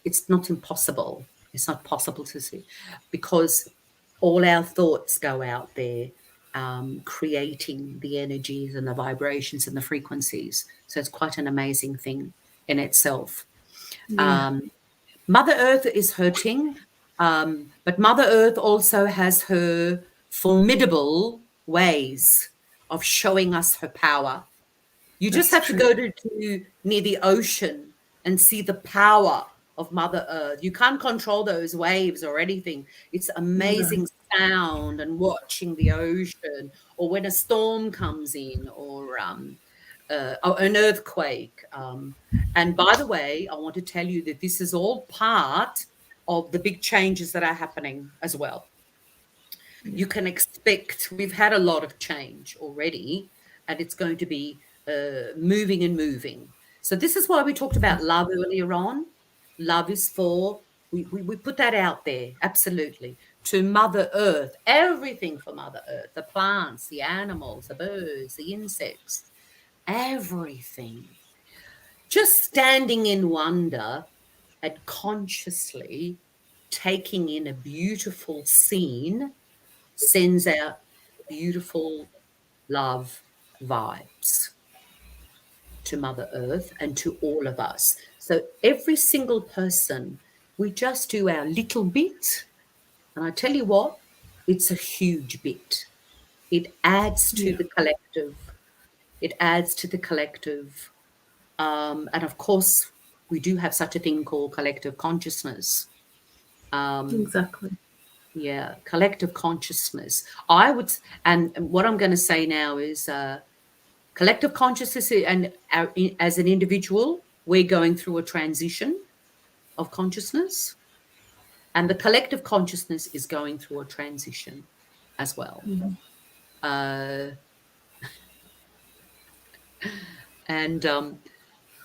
it's not impossible. It's not possible to see, because all our thoughts go out there, creating the energies and the vibrations and the frequencies. So it's quite an amazing thing in itself. Yeah. Mother Earth is hurting, but Mother Earth also has her formidable ways of showing us her power. You just That's have to true. go to near the ocean and see the power of Mother Earth. You can't control those waves or anything. It's No. amazing sound and watching the ocean, or when a storm comes in, or an earthquake. And by the way, I want to tell you that this is all part of the big changes that are happening as well. Yeah. You can expect, we've had a lot of change already, and it's going to be moving and moving. So this is why we talked about love earlier on. Love is for, we put that out there, absolutely, to Mother Earth, everything for Mother Earth, the plants, the animals, the birds, the insects, everything. Just standing in wonder and consciously taking in a beautiful scene sends out beautiful love vibes to Mother Earth and to all of us. So every single person, we just do our little bit. And I tell you what, it's a huge bit. It adds to Yeah. the collective. It adds to the collective. And of course, we do have such a thing called collective consciousness. Um, Exactly. yeah, collective consciousness. I would, and what I'm going to say now is collective consciousness, and as an individual, we're going through a transition of consciousness, and the collective consciousness is going through a transition as well. Mhm. Uh, and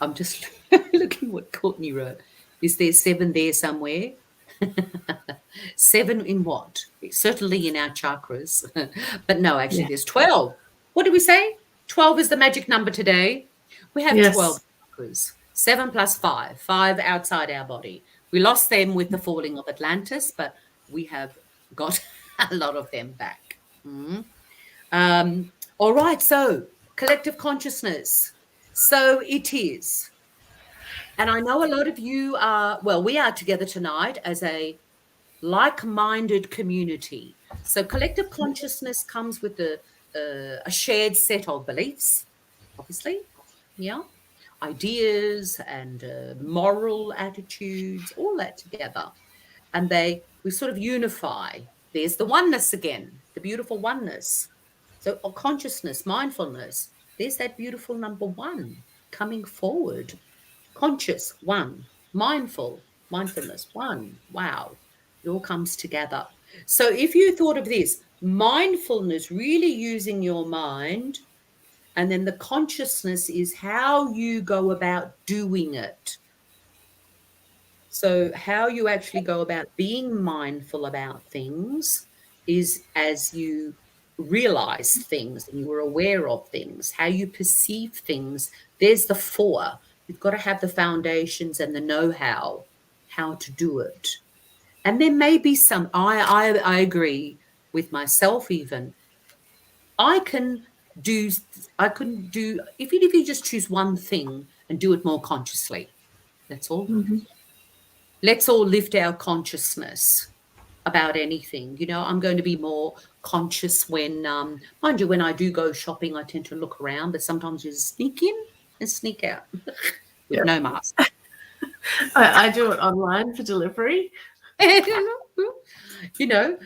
I'm just looking what Courtney wrote. Is there 7 there somewhere? 7 in what? Certainly in our chakras. But no, actually, Yeah. there's 12. What did we say? 12 is the magic number today. We have 12 Yes. chakras. 7 plus 5, 5 outside our body. We lost them with the falling of Atlantis, but we have got a lot of them back. Mm. All right, so collective consciousness. So it is. And I know a lot of you are, well, we are together tonight as a like-minded community. So collective consciousness comes with a shared set of beliefs, obviously, yeah, ideas and moral attitudes, all that together, and we sort of unify. There's the oneness again, the beautiful oneness. So consciousness, mindfulness. There's that beautiful number 1 coming forward. Conscious, 1. Mindful, mindfulness, 1. Wow. It all comes together. So if you thought of this, mindfulness, really using your mind, and then the consciousness is how you go about doing it. So how you actually go about being mindful about things is as you realize things and you are aware of things, how you perceive things. There's the 4. You've got to have the foundations and the know-how, how to do it. And there may be some, I agree with myself even. I couldn't do, even if you just choose one thing and do it more consciously. That's all. Mhm. Let's all lift our consciousness about anything. I'm going to be more conscious when, mind you, when I do go shopping, I tend to look around, but sometimes you sneak in and sneak out with no Yep. mask. I do it online for delivery.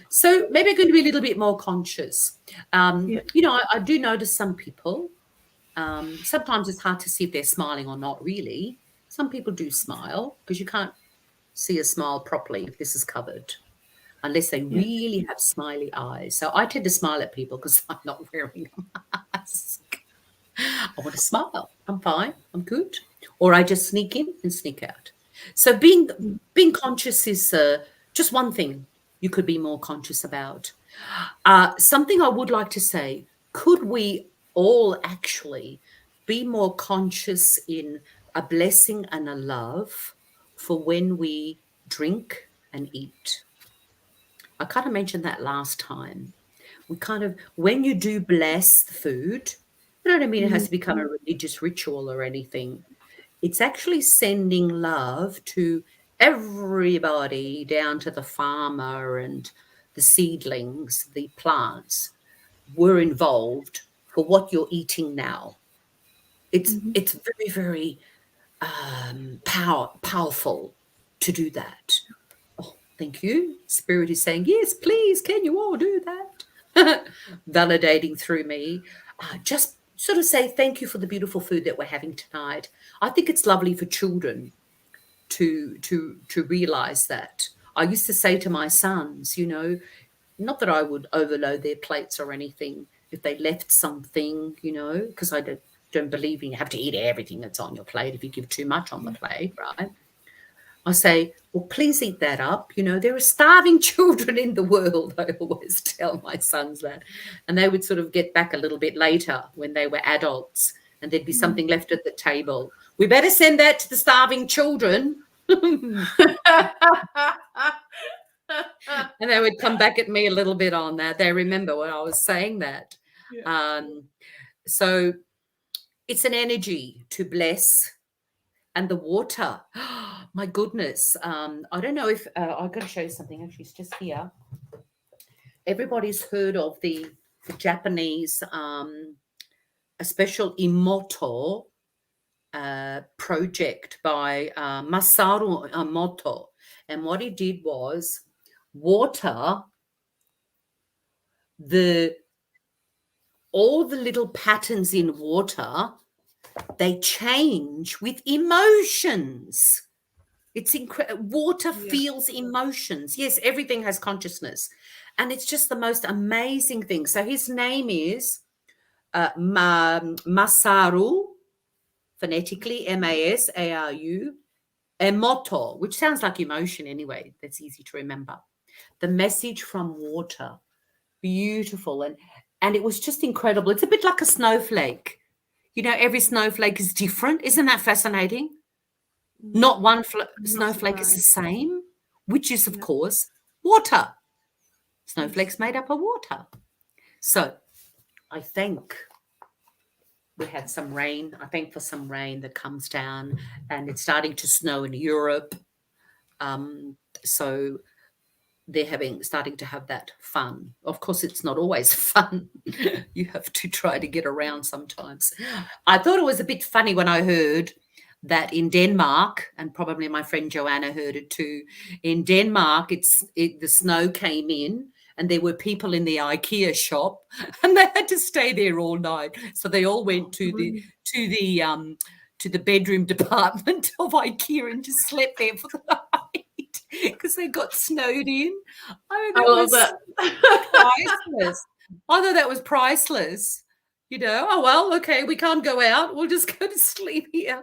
So maybe I'm going to be a little bit more conscious. Yeah. I do notice some people, sometimes it's hard to see if they're smiling or not, really. Some people do smile because you can't see a smile properly if this is covered, unless they Yeah. really have smiley eyes. So I tend to smile at people because I'm not wearing a mask. I want to smile. I'm fine. I'm good. Or I just sneak in and sneak out. So being conscious is just one thing you could be more conscious about. Something I would like to say, could we all actually be more conscious in a blessing and a love for when we drink and eat. I kind of mentioned that last time. We kind of, when you do bless the food, I don't mean it has to become a religious ritual or anything. It's actually sending love to everybody, down to the farmer and the seedlings, the plants were involved for what you're eating now. It's very, very powerful to do that. Oh, thank you. Spirit is saying, yes, please, can you all do that? Validating through me. Just sort of say thank you for the beautiful food that we're having tonight. I think it's lovely for children to realize that. I used to say to my sons, you know, not that I would overload their plates or anything if they left something, you know, because I don't believe in you have to eat everything that's on your plate if you give too much on the plate, right? I say, well, please eat that up. You know, there are starving children in the world. I always tell my sons that. And they would sort of get back a little bit later when they were adults and there'd be something left at the table. We better send that to the starving children. And they would come back at me a little bit on that. They remember when I was saying that. Yeah. So it's an energy to bless. And the water, oh, my goodness. I don't know if I've got to show you something. Actually, it's just here. Everybody's heard of the Japanese, a special Emoto project by Masaru Emoto. And what he did was water all the little patterns in water. They change with emotions. It's incredible. Water feels emotions. Yes, everything has consciousness. And it's just the most amazing thing. So his name is Masaru, phonetically, Masaru, Emoto, which sounds like emotion anyway. That's easy to remember. The message from water. Beautiful. And it was just incredible. It's a bit like a snowflake. You know, every snowflake is different. Isn't that fascinating? Not one snowflake is the same, which is, of course, water. Snowflakes made up of water. So I think we had some rain. I thank for some rain that comes down, and it's starting to snow in Europe. So they're starting to have that fun. Of course, it's not always fun. You have to try to get around sometimes. I thought it was a bit funny when I heard that in Denmark, and probably my friend Joanna heard it too, in Denmark, the snow came in and there were people in the IKEA shop and they had to stay there all night. So they all went to the bedroom department of IKEA and just slept there for the night. Because they got snowed in. I love that. Priceless. I thought that was priceless. You know, oh, well, okay, we can't go out. We'll just go to sleep here.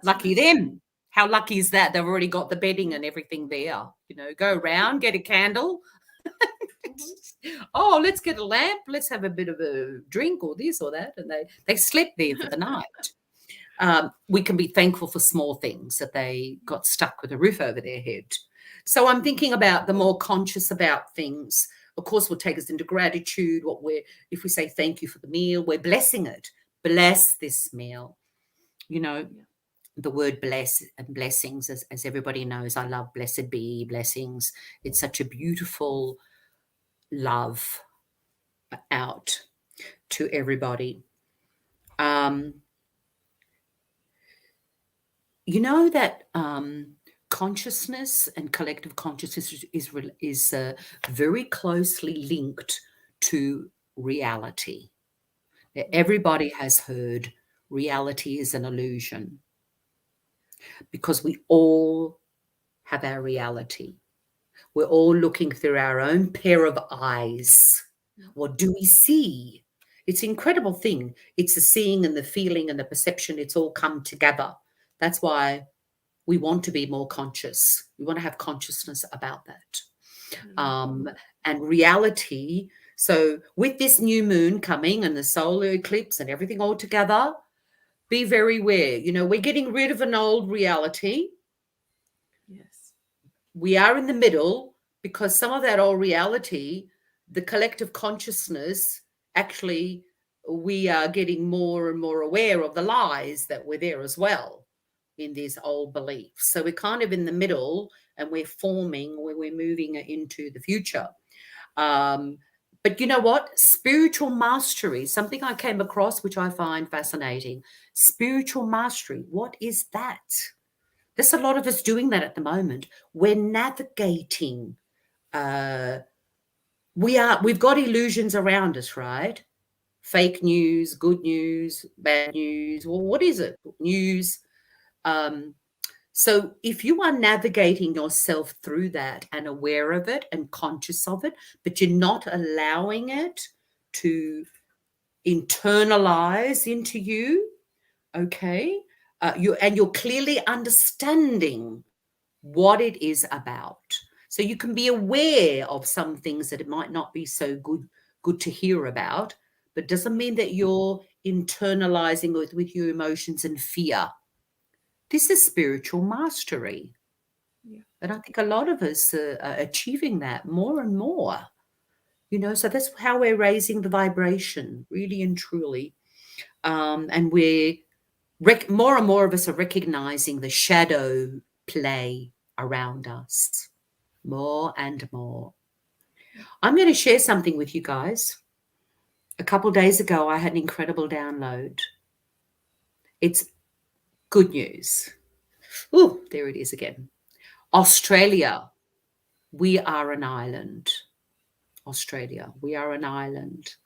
Lucky them. How lucky is that? They've already got the bedding and everything there. You know, go around, get a candle. Oh, let's get a lamp. Let's have a bit of a drink or this or that. And they slept there for the night. We can be thankful for small things, that they got stuck with a roof over their head. So I'm thinking about the more conscious about things. Of course, will take us into gratitude. If we say thank you for the meal, we're blessing it. Bless this meal. You know, the word bless and blessings, as everybody knows, I love blessed be, blessings. It's such a beautiful love out to everybody. You know that consciousness and collective consciousness is very closely linked to reality. Everybody has heard reality is an illusion, because we all have our reality. We're all looking through our own pair of eyes. What do we see? It's an incredible thing. It's the seeing and the feeling and the perception. It's all come together. That's why we want to be more conscious. We want to have consciousness about that. And reality. So with this new moon coming and the solar eclipse and everything all together, Be very aware. You know, we're getting rid of an old reality. Yes. We are in the middle because some of that old reality, the collective consciousness, actually, we are getting more and more aware of the lies that were there as well in these old beliefs. So we're kind of in the middle and we're forming where we're moving into the future. But you know what? Spiritual mastery, something I came across, which I find fascinating. Spiritual mastery, what is that? There's a lot of us doing that at the moment. We're navigating. We've got illusions around us, right? Fake news, good news, bad news. Well, what is it? News. So if you are navigating yourself through that and aware of it and conscious of it, but you're not allowing it to internalize into you, okay, you're clearly understanding what it is about. So you can be aware of some things that it might not be so good to hear about, but doesn't mean that you're internalizing with your emotions and fear. This is spiritual mastery. Yeah. And I think a lot of us are achieving that more and more. You know, so that's how we're raising the vibration, really and truly. And we're more and more of us are recognizing the shadow play around us more and more. I'm going to share something with you guys. A couple of days ago, I had an incredible download. It's good news. Oh, there it is again. Australia, we are an island. Australia, we are an island.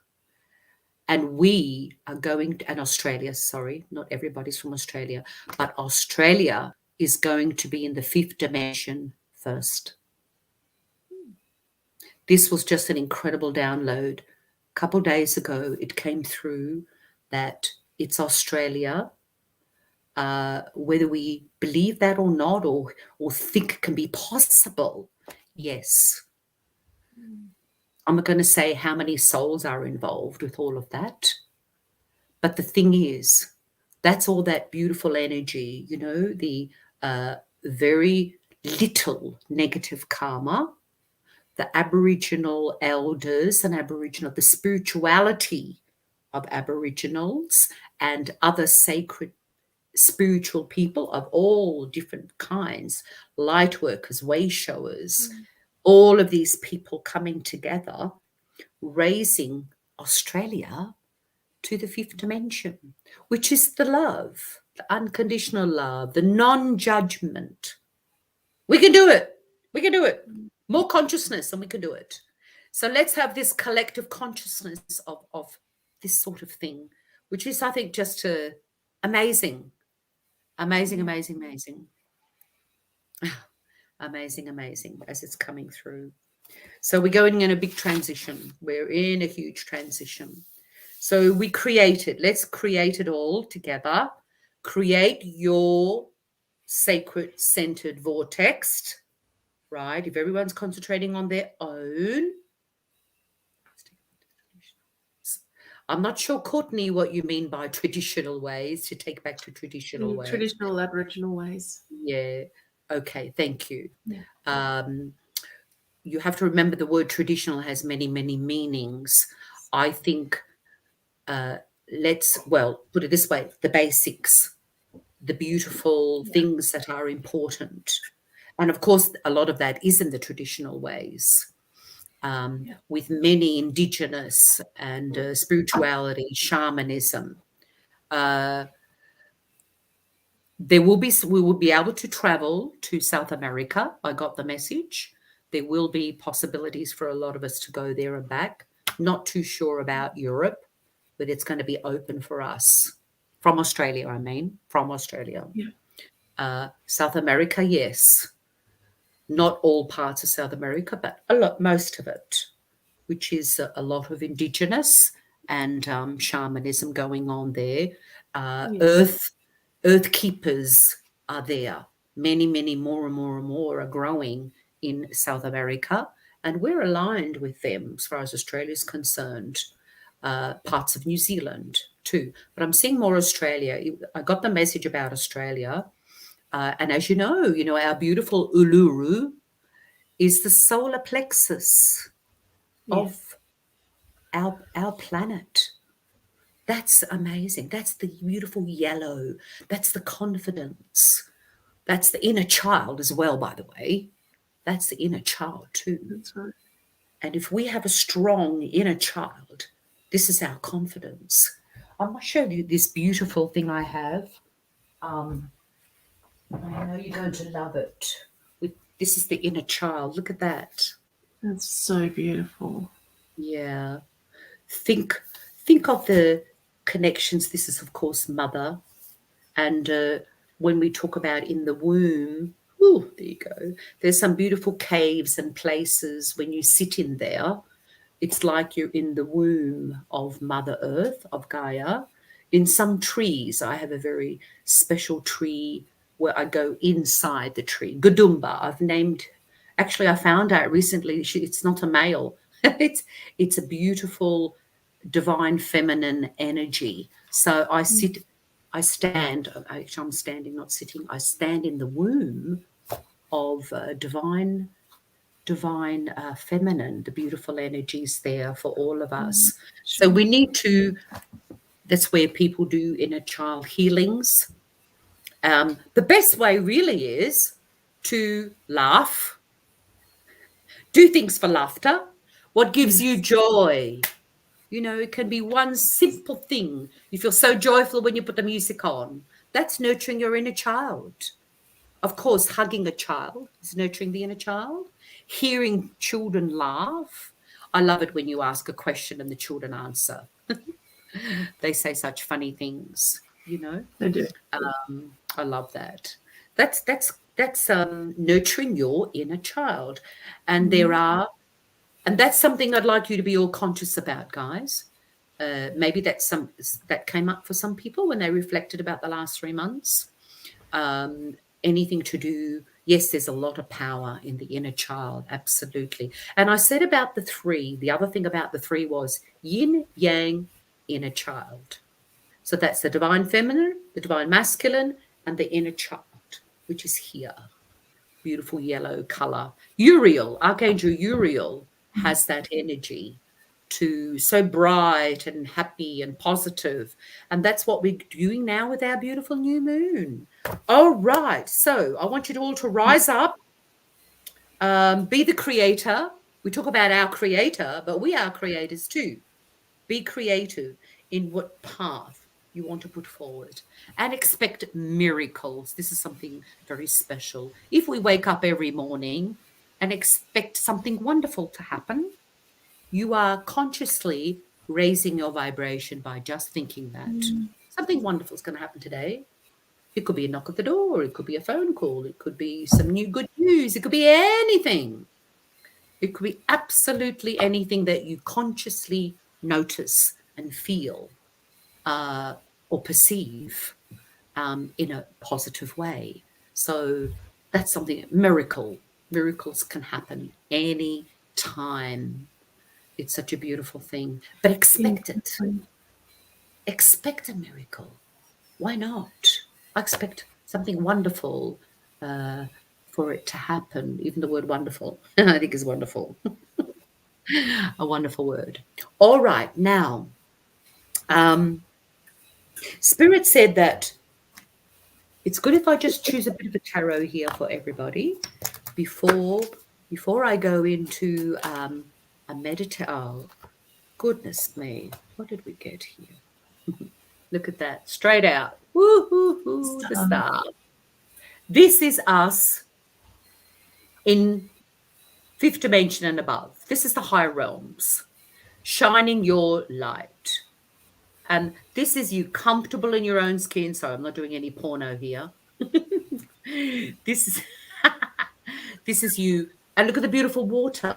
And we are going to, and Australia, sorry, not everybody's from Australia, but Australia is going to be in the fifth dimension first. This was just an incredible download. A couple of days ago, it came through that it's Australia. Whether we believe that or not, or think can be possible, yes. I'm not going to say how many souls are involved with all of that. But the thing is, that's all that beautiful energy, you know, the very little negative karma, the Aboriginal elders and the spirituality of Aboriginals and other sacred spiritual people of all different kinds, light workers, way showers, all of these people coming together, raising Australia to the fifth dimension, which is the love, the unconditional love, the non-judgment. We can do it. We can do it. More consciousness and we can do it. So let's have this collective consciousness of this sort of thing, which is, I think, just amazing. Amazing, amazing, amazing. Amazing, amazing as it's coming through. So we're going in a big transition. We're in a huge transition. So we create it. Let's create it all together. Create your sacred centered vortex, right? If everyone's concentrating on their own. I'm not sure, Courtney, what you mean by traditional ways, to take back to traditional ways. Traditional Aboriginal ways. Yeah. Okay. Thank you. Yeah. You have to remember the word traditional has many, many meanings. I think let's put it this way: the basics, the beautiful things that are important, and of course, a lot of that is in the traditional ways. With many indigenous and spirituality, shamanism. We will be able to travel to South America. I got the message. There will be possibilities for a lot of us to go there and back. Not too sure about Europe, but it's going to be open for us. From Australia, I mean, from Australia. Yeah. South America, yes. Not all parts of South America, but most of it, which is a lot of indigenous and shamanism going on there. Earth keepers are there. Many, many more and more and more are growing in South America, and we're aligned with them as far as Australia is concerned. parts of New Zealand too. But I'm seeing more Australia. I got the message about Australia. And as you know, our beautiful Uluru is the solar plexus of our planet. That's amazing. That's the beautiful yellow. That's the confidence. That's the inner child as well, by the way. That's the inner child too. That's right. And if we have a strong inner child, this is our confidence. I must show you this beautiful thing I have. I know you're going to love it. This is the inner child. Look at that. That's so beautiful. Yeah. Think of the connections. This is, of course, mother. And when we talk about in the womb, there you go. There's some beautiful caves and places when you sit in there. It's like you're in the womb of Mother Earth, of Gaia. In some trees, I have a very special tree where I go inside the tree. Gadumba, actually I found out recently, it's not a male. it's a beautiful divine feminine energy. So I stand, actually I'm standing, not sitting. I stand in the womb of divine feminine, the beautiful energies there for all of us. So we need to, that's where people do inner child healings. The best way really is to laugh, do things for laughter. What gives you joy? It can be one simple thing. You feel so joyful when you put the music on. That's nurturing your inner child. Of course, hugging a child is nurturing the inner child. Hearing children laugh. I love it when you ask a question and the children answer. They say such funny things, They do. I love that. That's nurturing your inner child. And and that's something I'd like you to be all conscious about, guys. Maybe that came up for some people when they reflected about the last 3 months. Anything to do, yes, there's a lot of power in the inner child, absolutely. And I said about the 3, the other thing about the 3 was yin, yang, inner child. So that's the divine feminine, the divine masculine, and the inner child, which is here. Beautiful yellow color. Uriel, Archangel Uriel has that energy to so bright and happy and positive. And that's what we're doing now with our beautiful new moon. All right. So I want you all to rise up, be the creator. We talk about our creator, but we are creators too. Be creative in what path you want to put forward and expect miracles. This is something very special. If we wake up every morning and expect something wonderful to happen, you are consciously raising your vibration by just thinking that something wonderful is going to happen today. It could be a knock at the door. It could be a phone call. It could be some new good news. It could be anything. It could be absolutely anything that you consciously notice and feel or perceive in a positive way. So that's something, miracles can happen any time. It's such a beautiful thing, but expect it. Expect a miracle. Why not? I expect something wonderful for it to happen. Even the word wonderful, I think is wonderful. A wonderful word. All right, now, Spirit said that it's good if I just choose a bit of a tarot here for everybody before I go into a meditation. Oh, goodness me. What did we get here? Look at that. Straight out. Woo-hoo-hoo, the star. This is us in 5th dimension and above. This is the higher realms. Shining your light. And this is you comfortable in your own skin. So I'm not doing any porno here. This is you. And look at the beautiful water.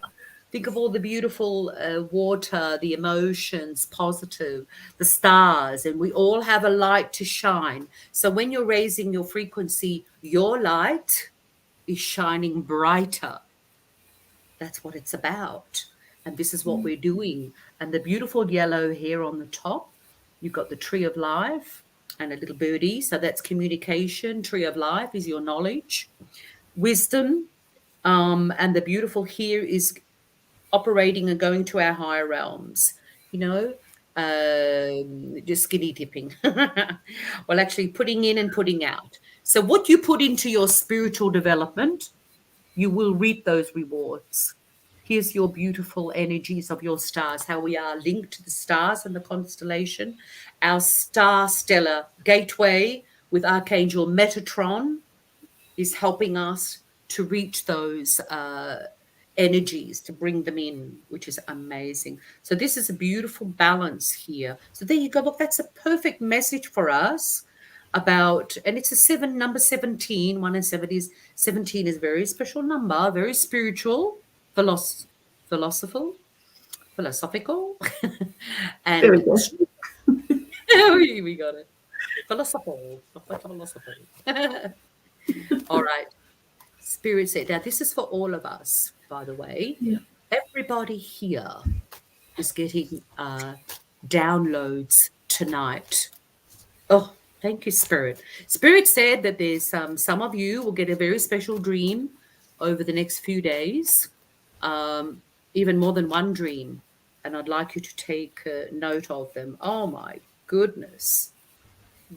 Think of all the beautiful water, the emotions, positive, the stars, and we all have a light to shine. So when you're raising your frequency, your light is shining brighter. That's what it's about. And this is what we're doing and the beautiful yellow here on the top. You've got the tree of life and a little birdie. So that's communication. Tree of life is your knowledge, wisdom. And the beautiful here is operating and going to our higher realms, you know, just skinny dipping. Well, actually putting in and putting out. So what you put into your spiritual development, you will reap those rewards. Here's your beautiful energies of your stars, how we are linked to the stars and the constellation. Our star stellar gateway with Archangel Metatron is helping us to reach those energies, to bring them in, which is amazing. So this is a beautiful balance here. So there you go. Look, that's a perfect message for us about, and it's a number 17. 1 and 7 is 17 is a very special number, very spiritual, philosophical, There we and go. we got it. Philosophical. All right. Spirit said, now this is for all of us, by the way. Yeah. Everybody here is getting downloads tonight. Oh, thank you, Spirit. Spirit said that there's some of you will get a very special dream over the next few days, even more than one dream. And I'd like you to take note of them. Oh, my goodness.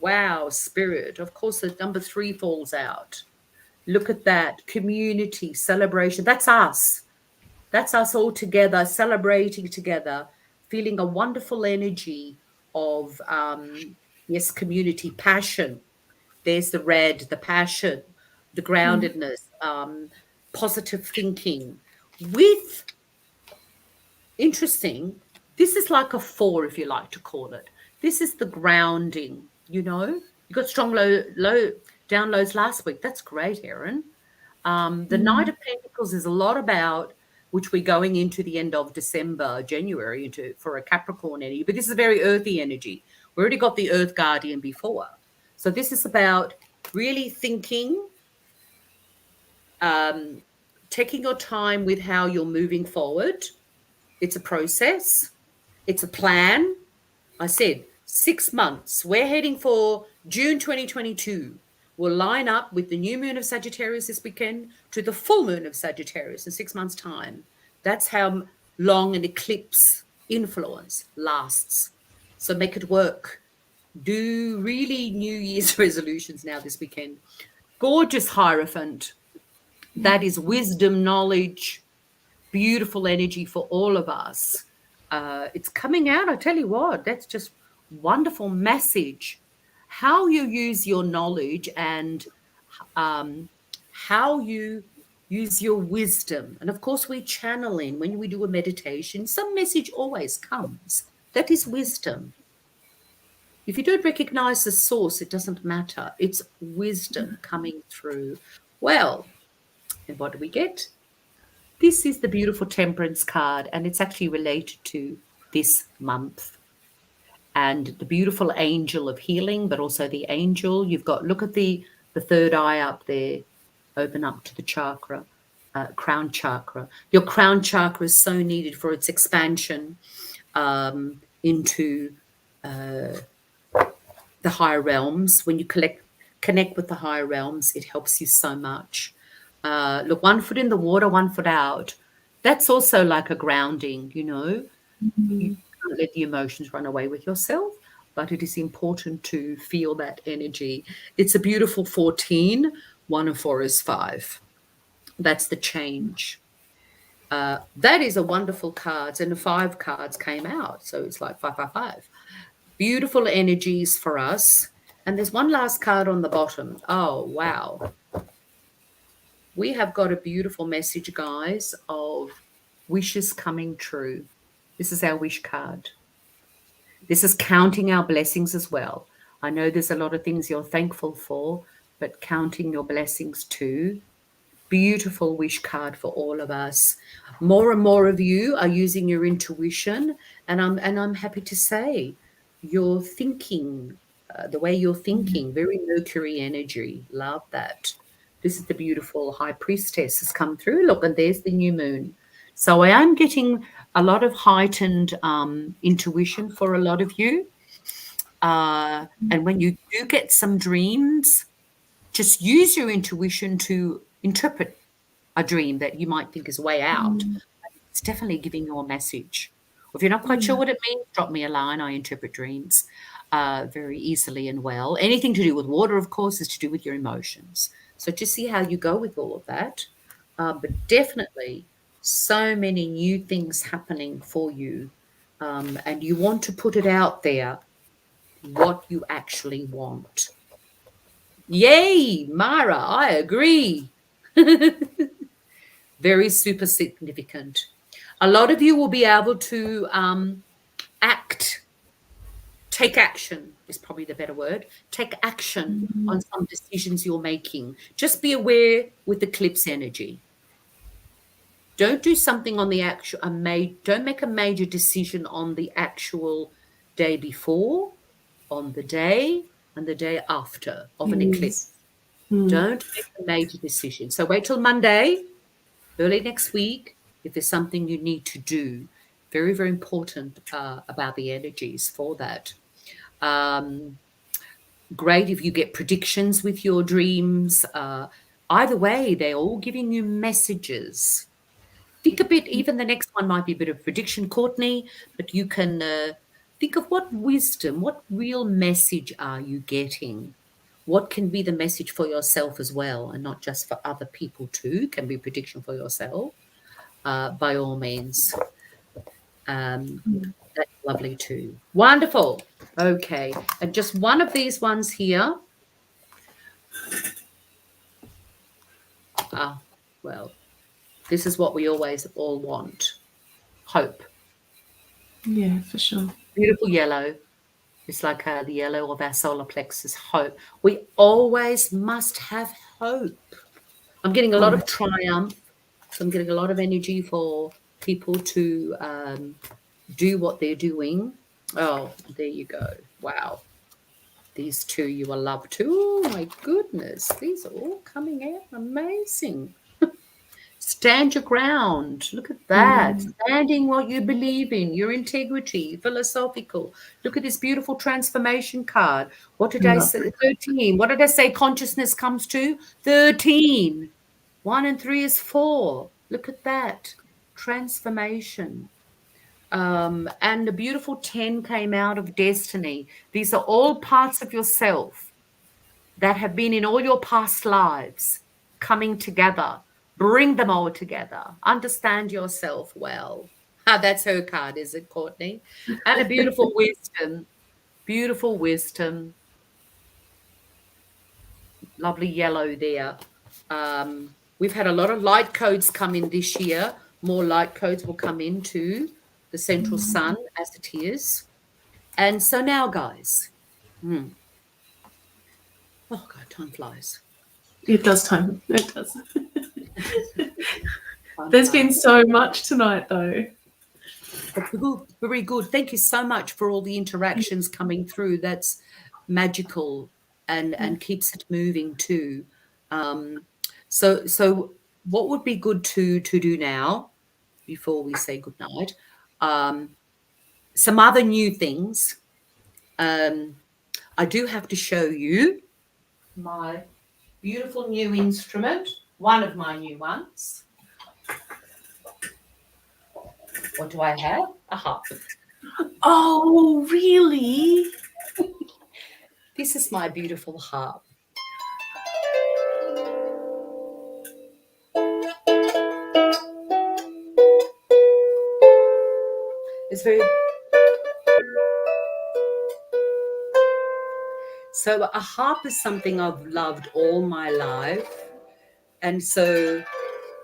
Wow, Spirit. Of course, the number 3 falls out. Look at that. Community, celebration. That's us. That's us all together, celebrating together, feeling a wonderful energy of, yes, community, passion. There's the red, the passion, the groundedness, positive thinking. With, interesting, this is like a 4, if you like to call it. This is the grounding, you know. You got strong low downloads last week. That's great, Erin. The Knight of Pentacles is a lot about, which we're going into the end of December, January, into for a Capricorn energy, but this is a very earthy energy. We already got the Earth Guardian before. So this is about really thinking, taking your time with how you're moving forward. It's a process. It's a plan. I said 6 months. We're heading for June 2022. We'll line up with the new moon of Sagittarius this weekend to the full moon of Sagittarius in 6 months' time. That's how long an eclipse influence lasts. So make it work. Do really New Year's resolutions now this weekend. Gorgeous Hierophant. That is wisdom, knowledge, beautiful energy for all of us. It's coming out. I tell you what, that's just wonderful message. How you use your knowledge and how you use your wisdom. And of course, we channel in when we do a meditation. Some message always comes. That is wisdom. If you don't recognize the source, it doesn't matter. It's wisdom coming through. Well, and what do we get? This is the beautiful Temperance card, and it's actually related to this month. And the beautiful angel of healing, but also the angel. You've got, look at the third eye up there, open up to the chakra, crown chakra. Your crown chakra is so needed for its expansion into the higher realms. When you connect with the higher realms, it helps you so much. Look, 1 foot in the water, 1 foot out. That's also like a grounding, you know. You can't let the emotions run away with yourself, but it is important to feel that energy. It's a beautiful 14. 1 and 4 is 5. That's the change. That is a wonderful cards, and the 5 cards came out. So it's like 5, 5, 5. Beautiful energies for us. And there's one last card on the bottom. Oh, wow. We have got a beautiful message, guys, of wishes coming true. This is our wish card. This is counting our blessings as well. I know there's a lot of things you're thankful for, but counting your blessings too. Beautiful wish card for all of us. More and more of you are using your intuition, and I'm happy to say you're thinking, the way you're thinking, very Mercury energy. Love that. This is the beautiful High Priestess has come through. Look, and there's the new moon. So I am getting a lot of heightened intuition for a lot of you. And when you do get some dreams, just use your intuition to interpret a dream that you might think is way out. It's definitely giving you a message. If you're not quite sure what it means, drop me a line. I interpret dreams very easily and well. Anything to do with water, of course, is to do with your emotions. So just see how you go with all of that. But definitely so many new things happening for you. And you want to put it out there what you actually want. Yay, Mara, I agree. Very super significant. A lot of you will be able to take action is probably the better word. Take action on some decisions you're making. Just be aware with eclipse energy. Don't do something on the actual, don't make a major decision on the actual day before, on the day, and the day after of an eclipse. Don't make a major decision. So wait till Monday, early next week, if there's something you need to do. Very, very important about the energies for that. Great if you get predictions with your dreams. Either way, they're all giving you messages. Think a bit, even the next one might be a bit of prediction, Courtney, but you can think of what wisdom, what real message are you getting? What can be the message for yourself as well, and not just for other people too, can be prediction for yourself, by all means. That's lovely too. Wonderful. Okay. And just one of these ones here. Well, this is what we always all want. Hope. Yeah, for sure. Beautiful yellow. It's like the yellow of our solar plexus, hope. We always must have hope. I'm getting a lot of triumph. So I'm getting a lot of energy for people to do what they're doing. Oh, there you go. Wow. These two you are loved too. Oh, my goodness. These are all coming out. Amazing. Stand your ground. Look at that. Standing what you believe in, your integrity, philosophical. Look at this beautiful transformation card. What did I say? 13. What did I say consciousness comes to? 13. 1 and 3 is 4. Look at that. Transformation. And the beautiful 10 came out of destiny. These are all parts of yourself that have been in all your past lives coming together. Bring them all together. Understand yourself well. That's her card, is it, Courtney? And a beautiful wisdom. Beautiful wisdom. Lovely yellow there. We've had a lot of light codes come in this year. More light codes will come into the central sun as it is. And so now, guys. Oh, God, time flies. It does time. It does. There's been so much tonight, though. Very good. Thank you so much for all the interactions coming through. That's magical and keeps it moving too. So what would be good to do now before we say goodnight? Some other new things. I do have to show you my beautiful new instrument, one of my new ones. What do I have? A harp. Oh, really? This is my beautiful harp. It's very... So a harp is something I've loved all my life. And so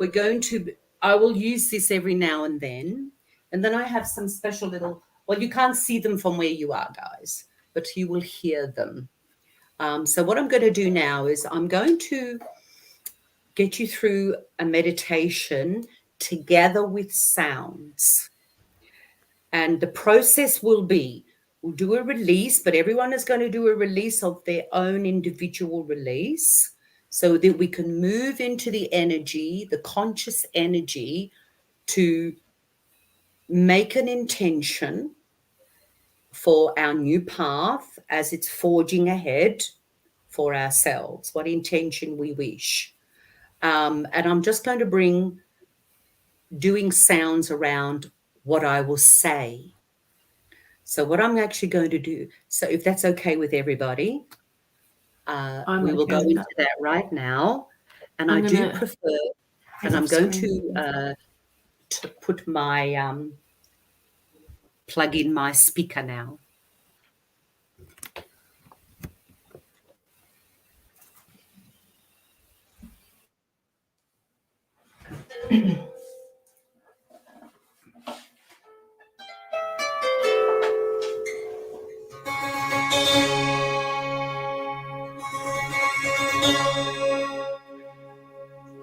we're going to... I will use this every now and then. And then I have some special little... Well, you can't see them from where you are, guys, but you will hear them. So what I'm going to do now is I'm going to get you through a meditation together with sounds. And the process will be, we'll do a release, but everyone is going to do a release of their own individual release so that we can move into the energy, the conscious energy to make an intention for our new path as it's forging ahead for ourselves, what intention we wish. And I'm just going to bring doing sounds around what I will say. So what I'm actually going to do, so if that's okay with everybody, we will go into that right now. And I do prefer, and I'm going to put my, plug in my speaker now.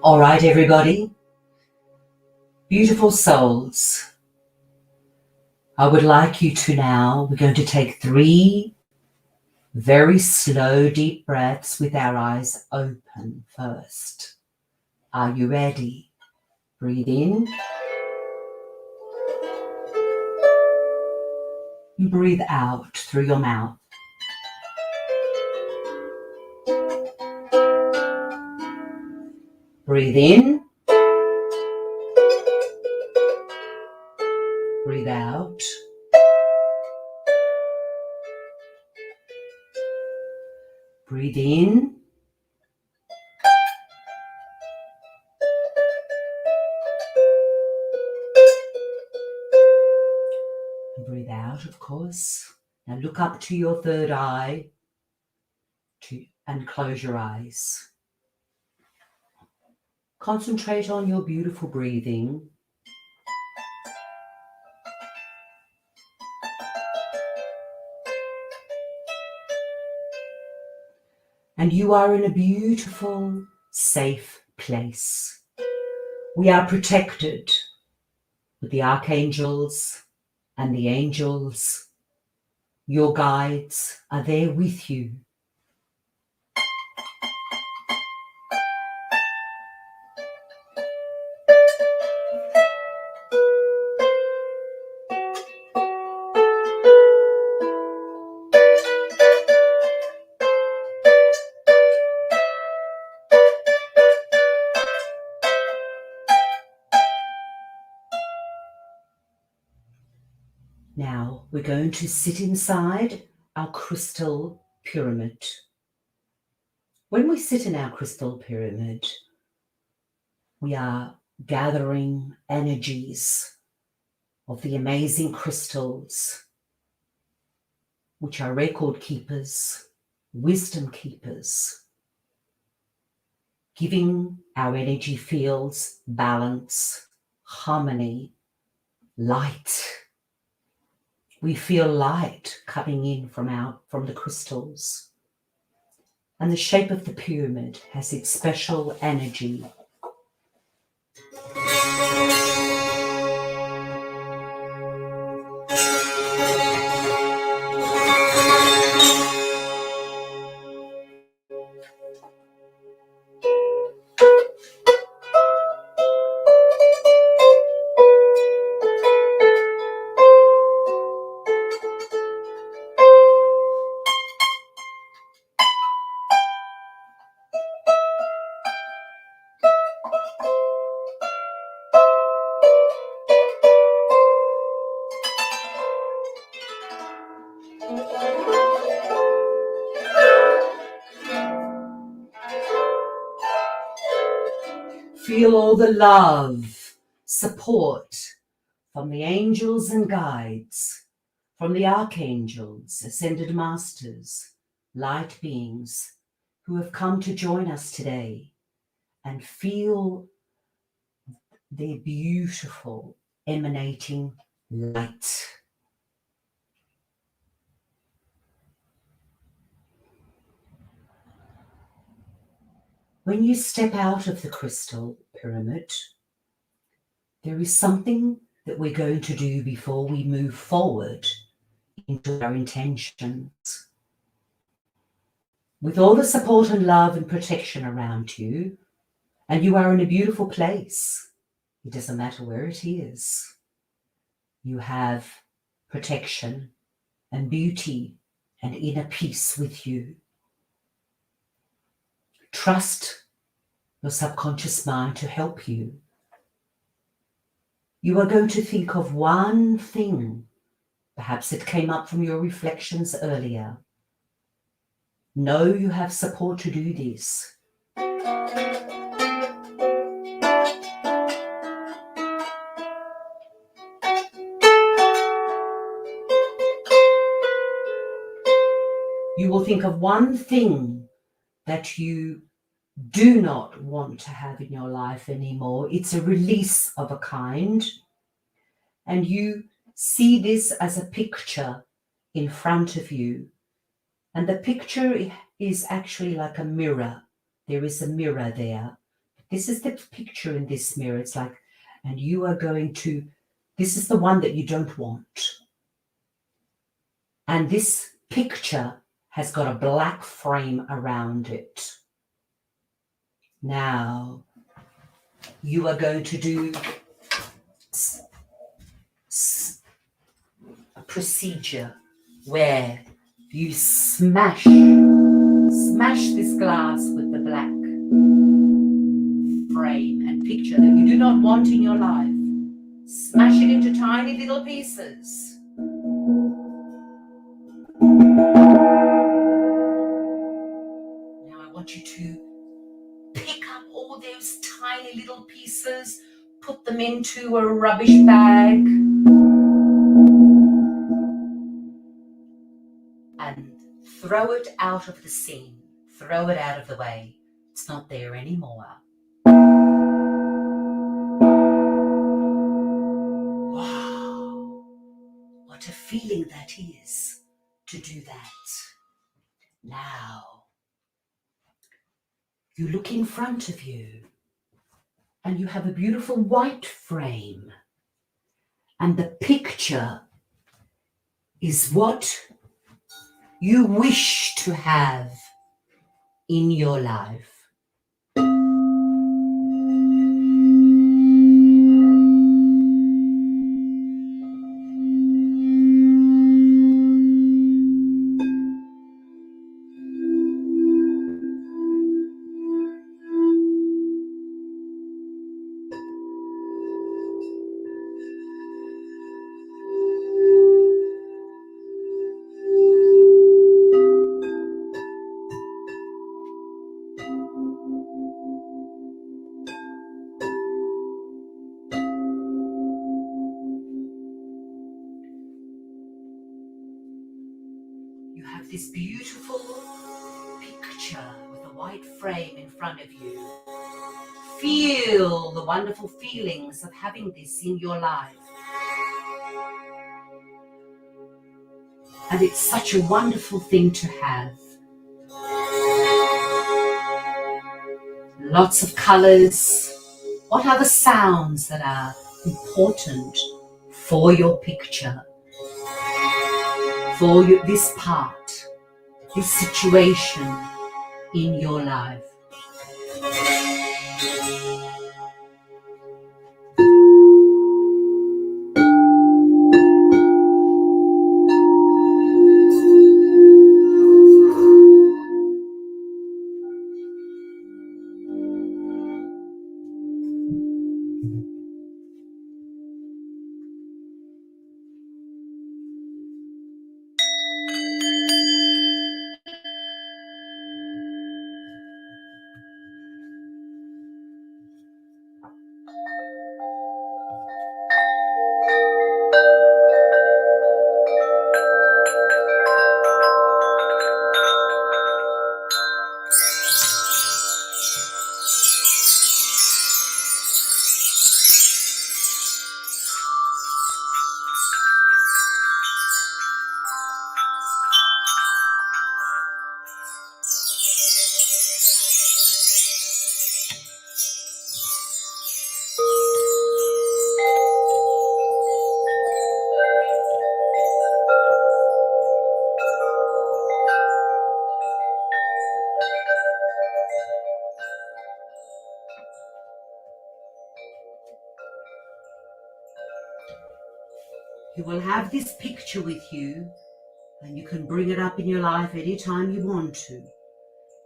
All right, everybody. Beautiful souls. I would like you to now, we're going to take 3 very slow, deep breaths with our eyes open first. Are you ready? Breathe in. And breathe out through your mouth. Breathe in. Breathe out. Breathe in. And breathe out, of course. Now look up to your third eye and close your eyes. Concentrate on your beautiful breathing. And you are in a beautiful, safe place. We are protected with the archangels and the angels. Your guides are there with you. Now we're going to sit inside our crystal pyramid. When we sit in our crystal pyramid, we are gathering energies of the amazing crystals, which are record keepers, wisdom keepers, giving our energy fields balance, harmony, light. We feel light coming in from the crystals. And the shape of the pyramid has its special energy. Feel all the love, support from the angels and guides, from the archangels, ascended masters, light beings who have come to join us today, and feel their beautiful emanating light. When you step out of the crystal pyramid, there is something that we're going to do before we move forward into our intentions. With all the support and love and protection around you, and you are in a beautiful place, It doesn't matter where it is. You have protection and beauty and inner peace with you. Trust your subconscious mind to help you. You are going to think of one thing. Perhaps it came up from your reflections earlier. Know you have support to do this. You will think of one thing that you do not want to have in your life anymore. It's a release of a kind. And you see this as a picture in front of you. And the picture is actually like a mirror. There is a mirror there. This is the picture in this mirror. It's like, and you are going to, this is the one that you don't want. And this picture has got a black frame around it. Now, you are going to do a procedure where you smash this glass with the black frame and picture that you do not want in your life. Smash it into tiny little pieces. Now I want you to pick up all those tiny little pieces, put them into a rubbish bag, and throw it out of the scene. Throw it out of the way. It's not there anymore. Wow, what a feeling that is to do that. Now, you look in front of you and you have a beautiful white frame, and the picture is what you wish to have in your life. You have this beautiful picture with a white frame in front of you. Feel the wonderful feelings of having this in your life. And it's such a wonderful thing to have. Lots of colors. What are the sounds that are important for your picture? For this part, this situation in your life. You will have this picture with you, and you can bring it up in your life anytime you want to.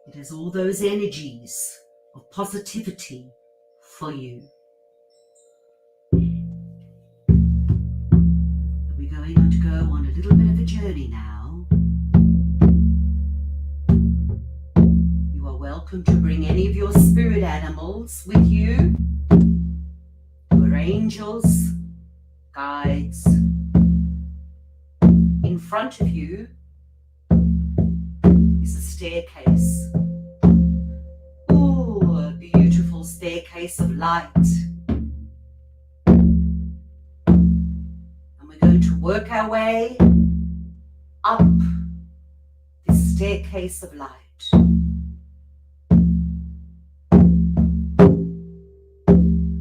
It has all those energies of positivity for you. We're going to go on a little bit of a journey now. You are welcome to bring any of your spirit animals with you, your angels, guides. In front of you is a staircase. Oh, a beautiful staircase of light. And we're going to work our way up this staircase of light.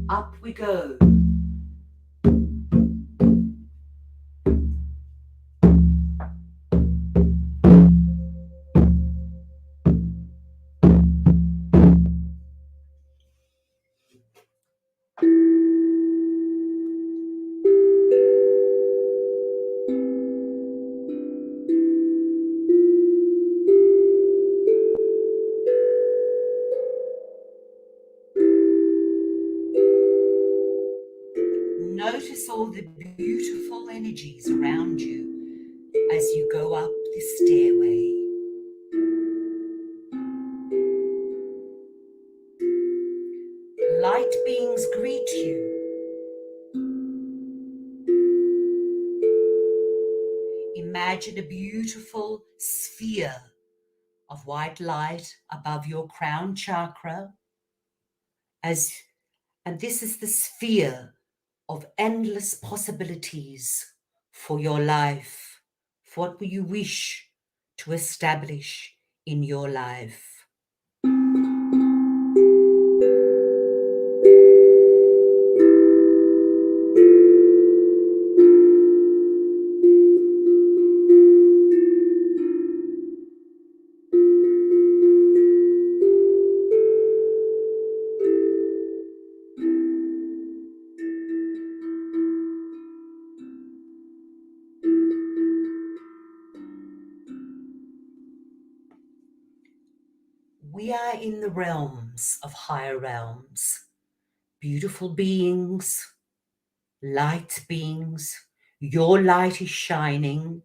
Up we go. Notice all the beautiful energies around you as you go up this stairway. Light beings greet you. Imagine a beautiful sphere of white light above your crown chakra, and this is the sphere of endless possibilities for your life. What will you wish to establish in your life? We are in the realms of higher realms, beautiful beings, light beings. Your light is shining.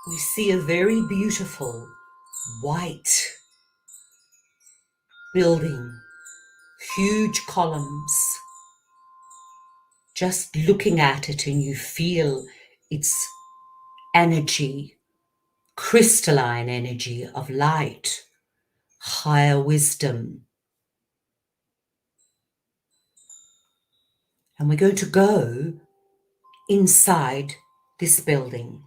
We see a very beautiful white building, huge columns. Just looking at it and you feel its energy, crystalline energy of light, higher wisdom. And we're going to go inside this building.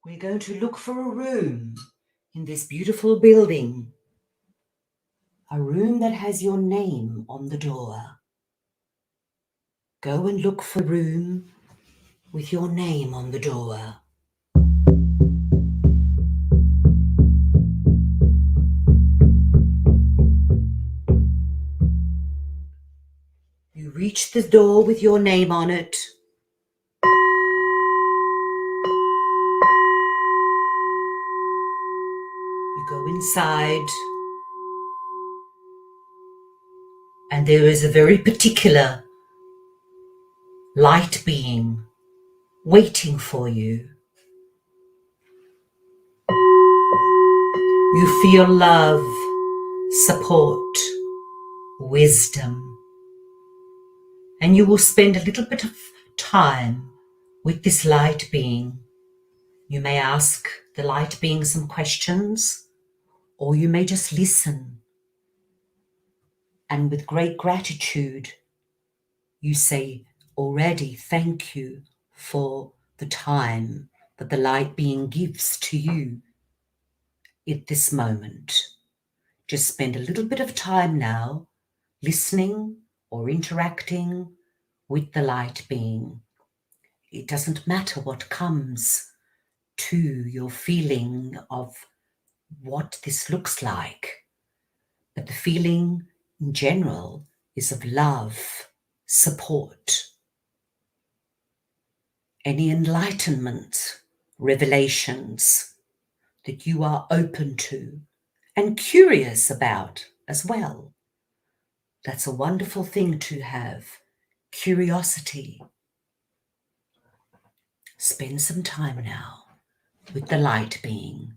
We're going to look for a room in this beautiful building. A room that has your name on the door. Go and look for a room with your name on the door. You reach the door with your name on it. You go inside, and there is a very particular light being waiting for you. You feel love, support, wisdom, and you will spend a little bit of time with this light being. You may ask the light being some questions, or you may just listen. And with great gratitude, you say already thank you for the time that the light being gives to you at this moment. Just spend a little bit of time now listening or interacting with the light being. It doesn't matter what comes to your feeling of what this looks like, but the feeling in general is of love, support, any enlightenment, revelations that you are open to and curious about as well. That's a wonderful thing to have, curiosity. Spend some time now with the light being.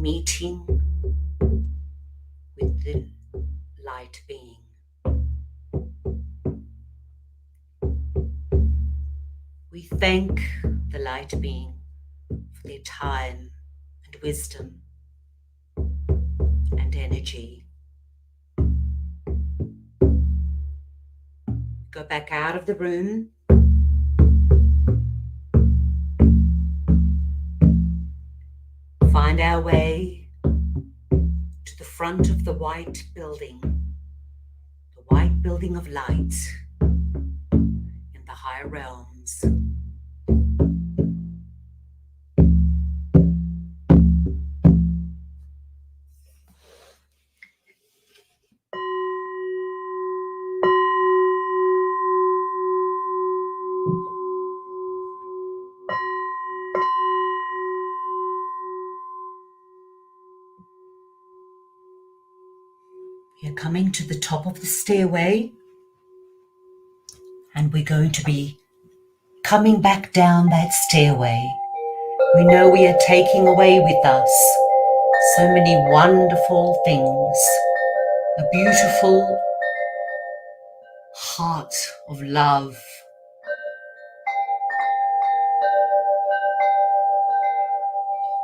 meeting with the light being. We thank the light being for their time and wisdom and energy. Go back out of the room. Find our way to the front of the white building of light in the higher realms. We are coming to the top of the stairway, and we're going to be coming back down that stairway. We know we are taking away with us so many wonderful things, a beautiful heart of love.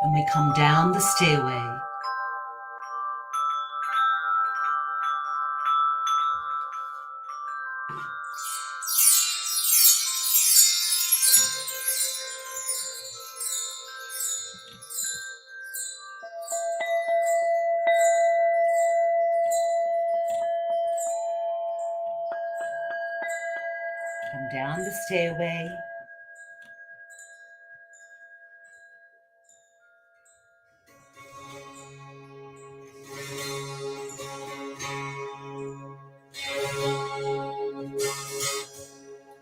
And we come down the stairway. Come down the stairway.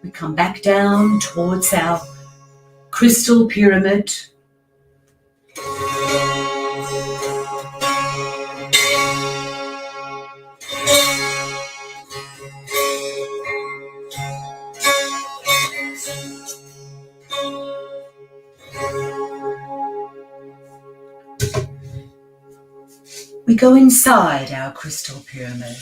We come back down towards our crystal pyramid. We go inside our crystal pyramid.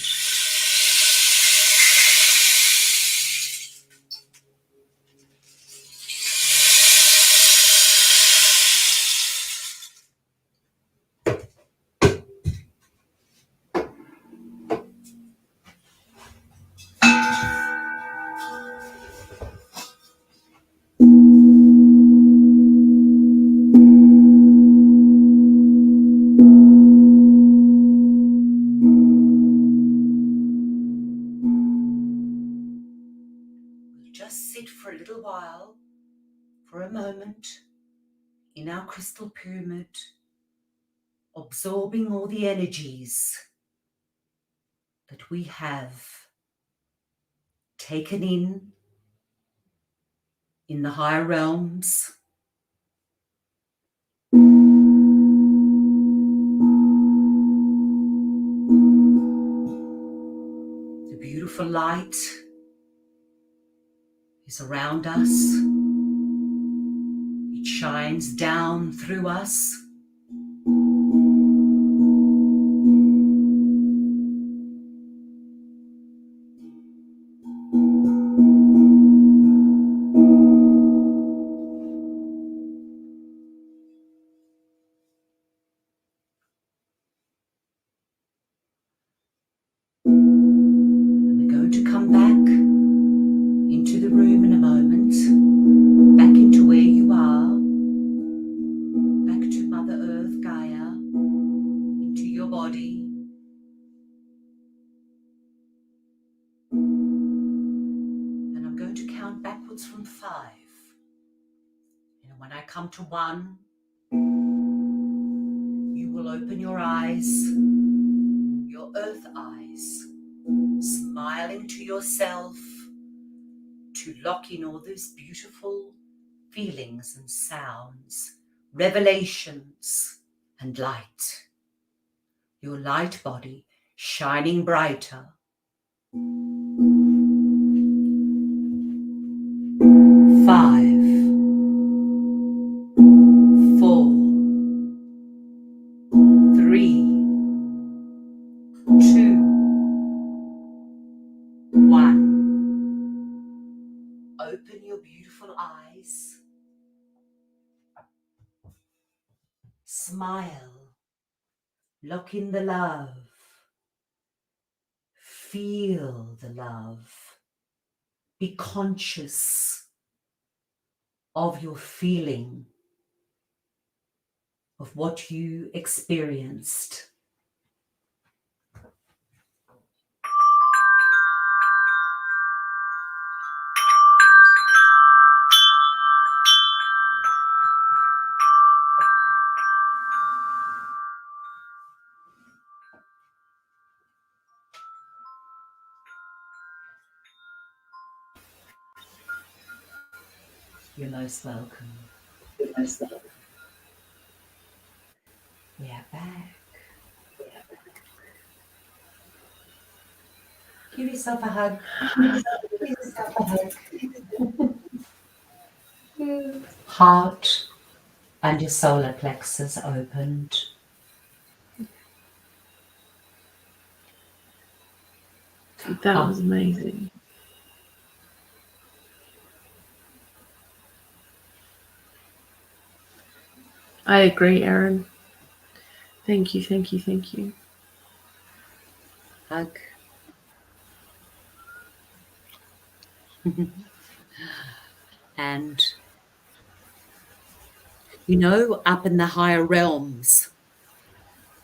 Just sit for a little while, for a moment, in our crystal pyramid, absorbing all the energies that we have taken in the higher realms. The beautiful light is around us. It shines down through us. And we're going to come back into the room in a moment, back into where you are, back to Mother Earth, Gaia, into your body. And I'm going to count backwards from 5. And when I come to 1, you will open your eyes, your earth eyes, smiling to yourself, to lock in all those beautiful feelings and sounds, revelations and light. Your light body shining brighter. 5, 4, 3, 2, 1. Open your beautiful eyes. Smile. Lock in the love. Feel the love. Be conscious of your feeling, of what you experienced. You're most welcome. We are back. Give yourself a hug. Give yourself a hug. Heart and your solar plexus opened. That was amazing. I agree, Erin. Thank you, thank you, thank you. Hug. And you know, up in the higher realms,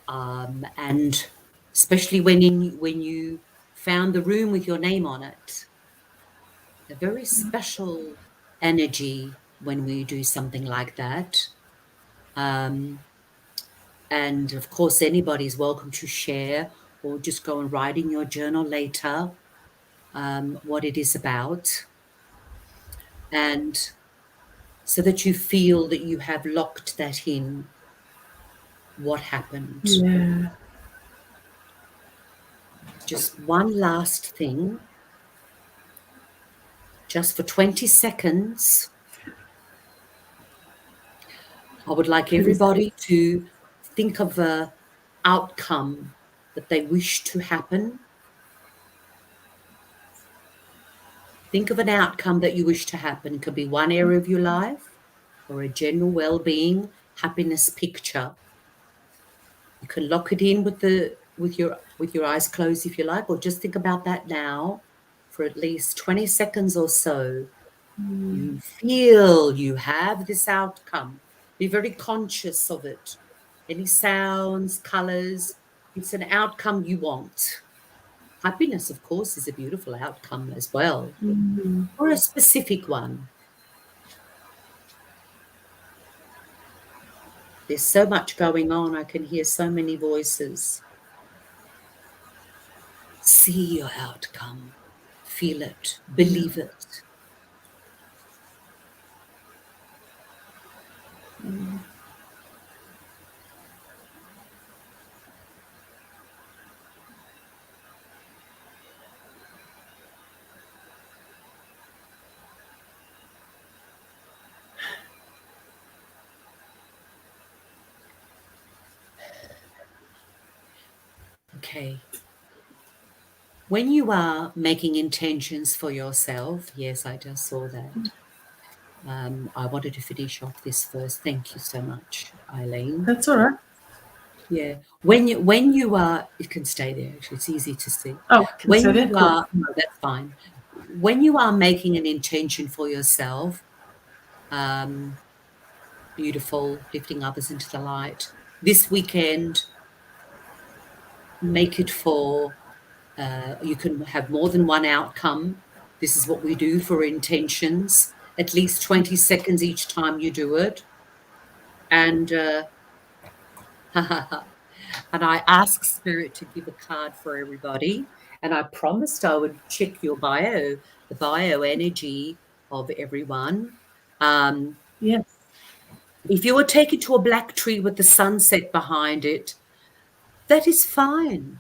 and especially when you found the room with your name on it, a very special energy when we do something like that. And of course, anybody's welcome to share or just go and write in your journal later what it is about. And so that you feel that you have locked that in, what happened. Yeah. Just one last thing, just for 20 seconds, I would like everybody to think of an outcome that they wish to happen. Think of an outcome that you wish to happen. It could be one area of your life or a general well-being, happiness picture. You can lock it in with your eyes closed if you like, or just think about that now for at least 20 seconds or so. You feel you have this outcome. Be very conscious of it. Any sounds, colors, it's an outcome you want. Happiness, of course, is a beautiful outcome as well, or a specific one. There's so much going on. I can hear so many voices. See your outcome. Feel it. Believe it. Okay. When you are making intentions for yourself, yes, I just saw that. I wanted to finish off this first. Thank you so much, Eileen. That's all right. Yeah. When you are, it can stay there. Actually, it's easy to see. Oh, When you cool. are, no, that's fine. When you are making an intention for yourself, beautiful, lifting others into the light. This weekend, make it for. You can have more than one outcome. This is what we do for intentions. At least 20 seconds each time you do it. And and I asked Spirit to give a card for everybody. And I promised I would check your bio, the bio energy of everyone. Yes. If you were taken to a black tree with the sunset behind it, that is fine.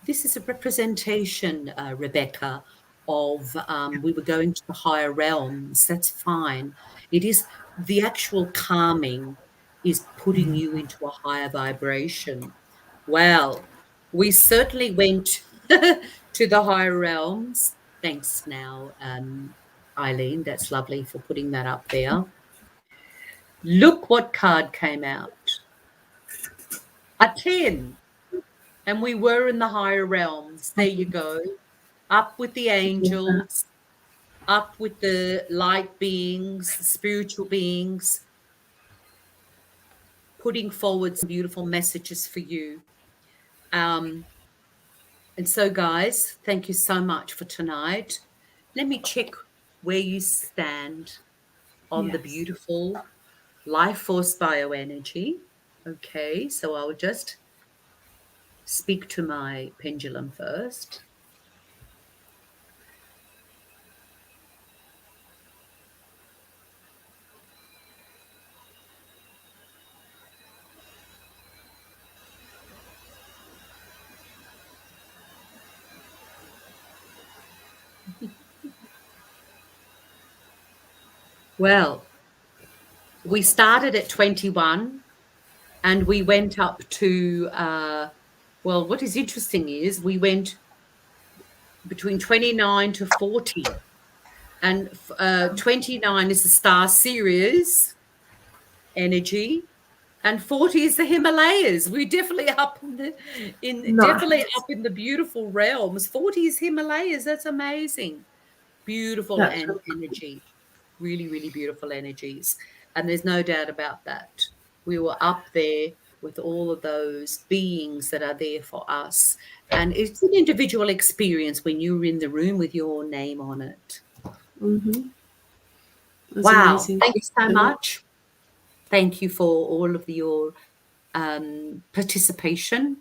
This is a representation, Rebecca, of we were going to the higher realms. That's fine. It is the actual calming is putting you into a higher vibration. Well, we certainly went to the higher realms. Thanks now, Eileen. That's lovely for putting that up there. Look what card came out. A 10. And we were in the higher realms. There you go. Up with the angels, up with the light beings, the spiritual beings, putting forward some beautiful messages for you. And so, guys, thank you so much for tonight. Let me check where you stand on the beautiful life force bioenergy. Okay, so I'll just speak to my pendulum first. Well, we started at 21 and we went up to, well, what is interesting is we went between 29 to 40. And 29 is the star Sirius energy, and 40 is the Himalayas. We're definitely up in the definitely up in the beautiful realms. 40 is Himalayas. That's amazing. Beautiful energy. Really, really beautiful energies. And there's no doubt about that. We were up there with all of those beings that are there for us. And it's an individual experience when you're in the room with your name on it. Mm-hmm. Wow. Amazing. Thank you so much. Thank you for all of your participation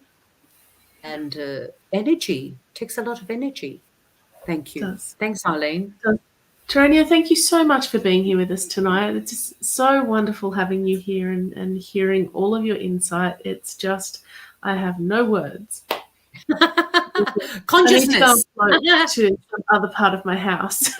and energy. It takes a lot of energy. Thank you. Thanks, Eileen. Terenia, thank you so much for being here with us tonight. It's just so wonderful having you here and hearing all of your insight. It's just, I have no words. Consciousness. I need to go and float to some other part of my house.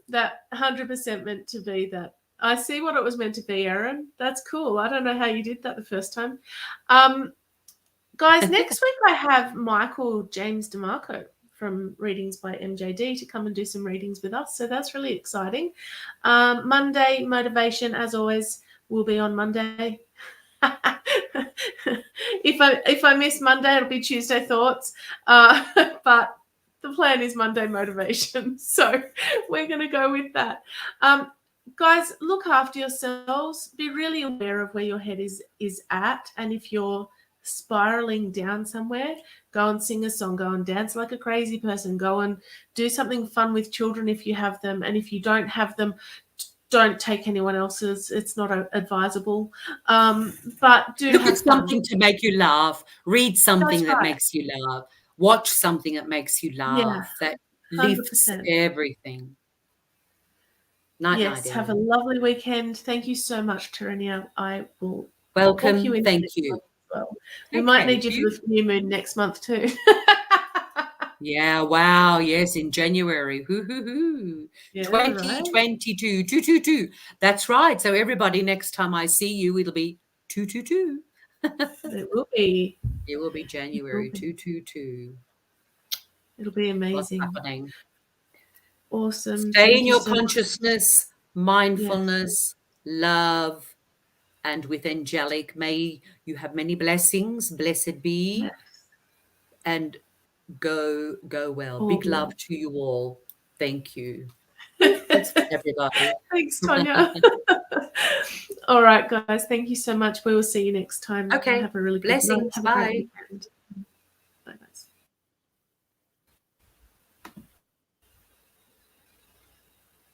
That 100% meant to be that. I see what it was meant to be, Erin. That's cool. I don't know how you did that the first time. Guys, next week I have Michael James DeMarco from Readings by MJD to come and do some readings with us. So that's really exciting. Monday motivation, as always, will be on Monday. If I miss Monday, it'll be Tuesday thoughts. But the plan is Monday motivation. So we're going to go with that. Guys, look after yourselves. Be really aware of where your head is at. And if you're spiraling down somewhere, go and sing a song, go and dance like a crazy person, go and do something fun with children if you have them. And if you don't have them, don't take anyone else's. It's not advisable. But do look have at something to make you laugh. Read something that makes you laugh. Watch something that makes you laugh. That lifts 100%. everything. Night, have a lovely weekend. Thank you so much, Terenia. I will welcome. You in Thank you. Well. We might need you for the new moon next month too. Yeah, wow. Yes, in January. Hoo. Yeah, 2022. Right? 222. That's right. So everybody, next time I see you, it'll be 222. It will be. It will be January 222. It'll be amazing. What's happening? Awesome. Stay in your consciousness, mindfulness, love, and with angelic. May you have many blessings. Blessed be. And go well. Big love to you all. Thank you. That's for everybody. Thanks, Tonya. All right, guys. Thank you so much. We will see you next time. Okay. Have a really good blessings. night. Have Bye. a great weekend.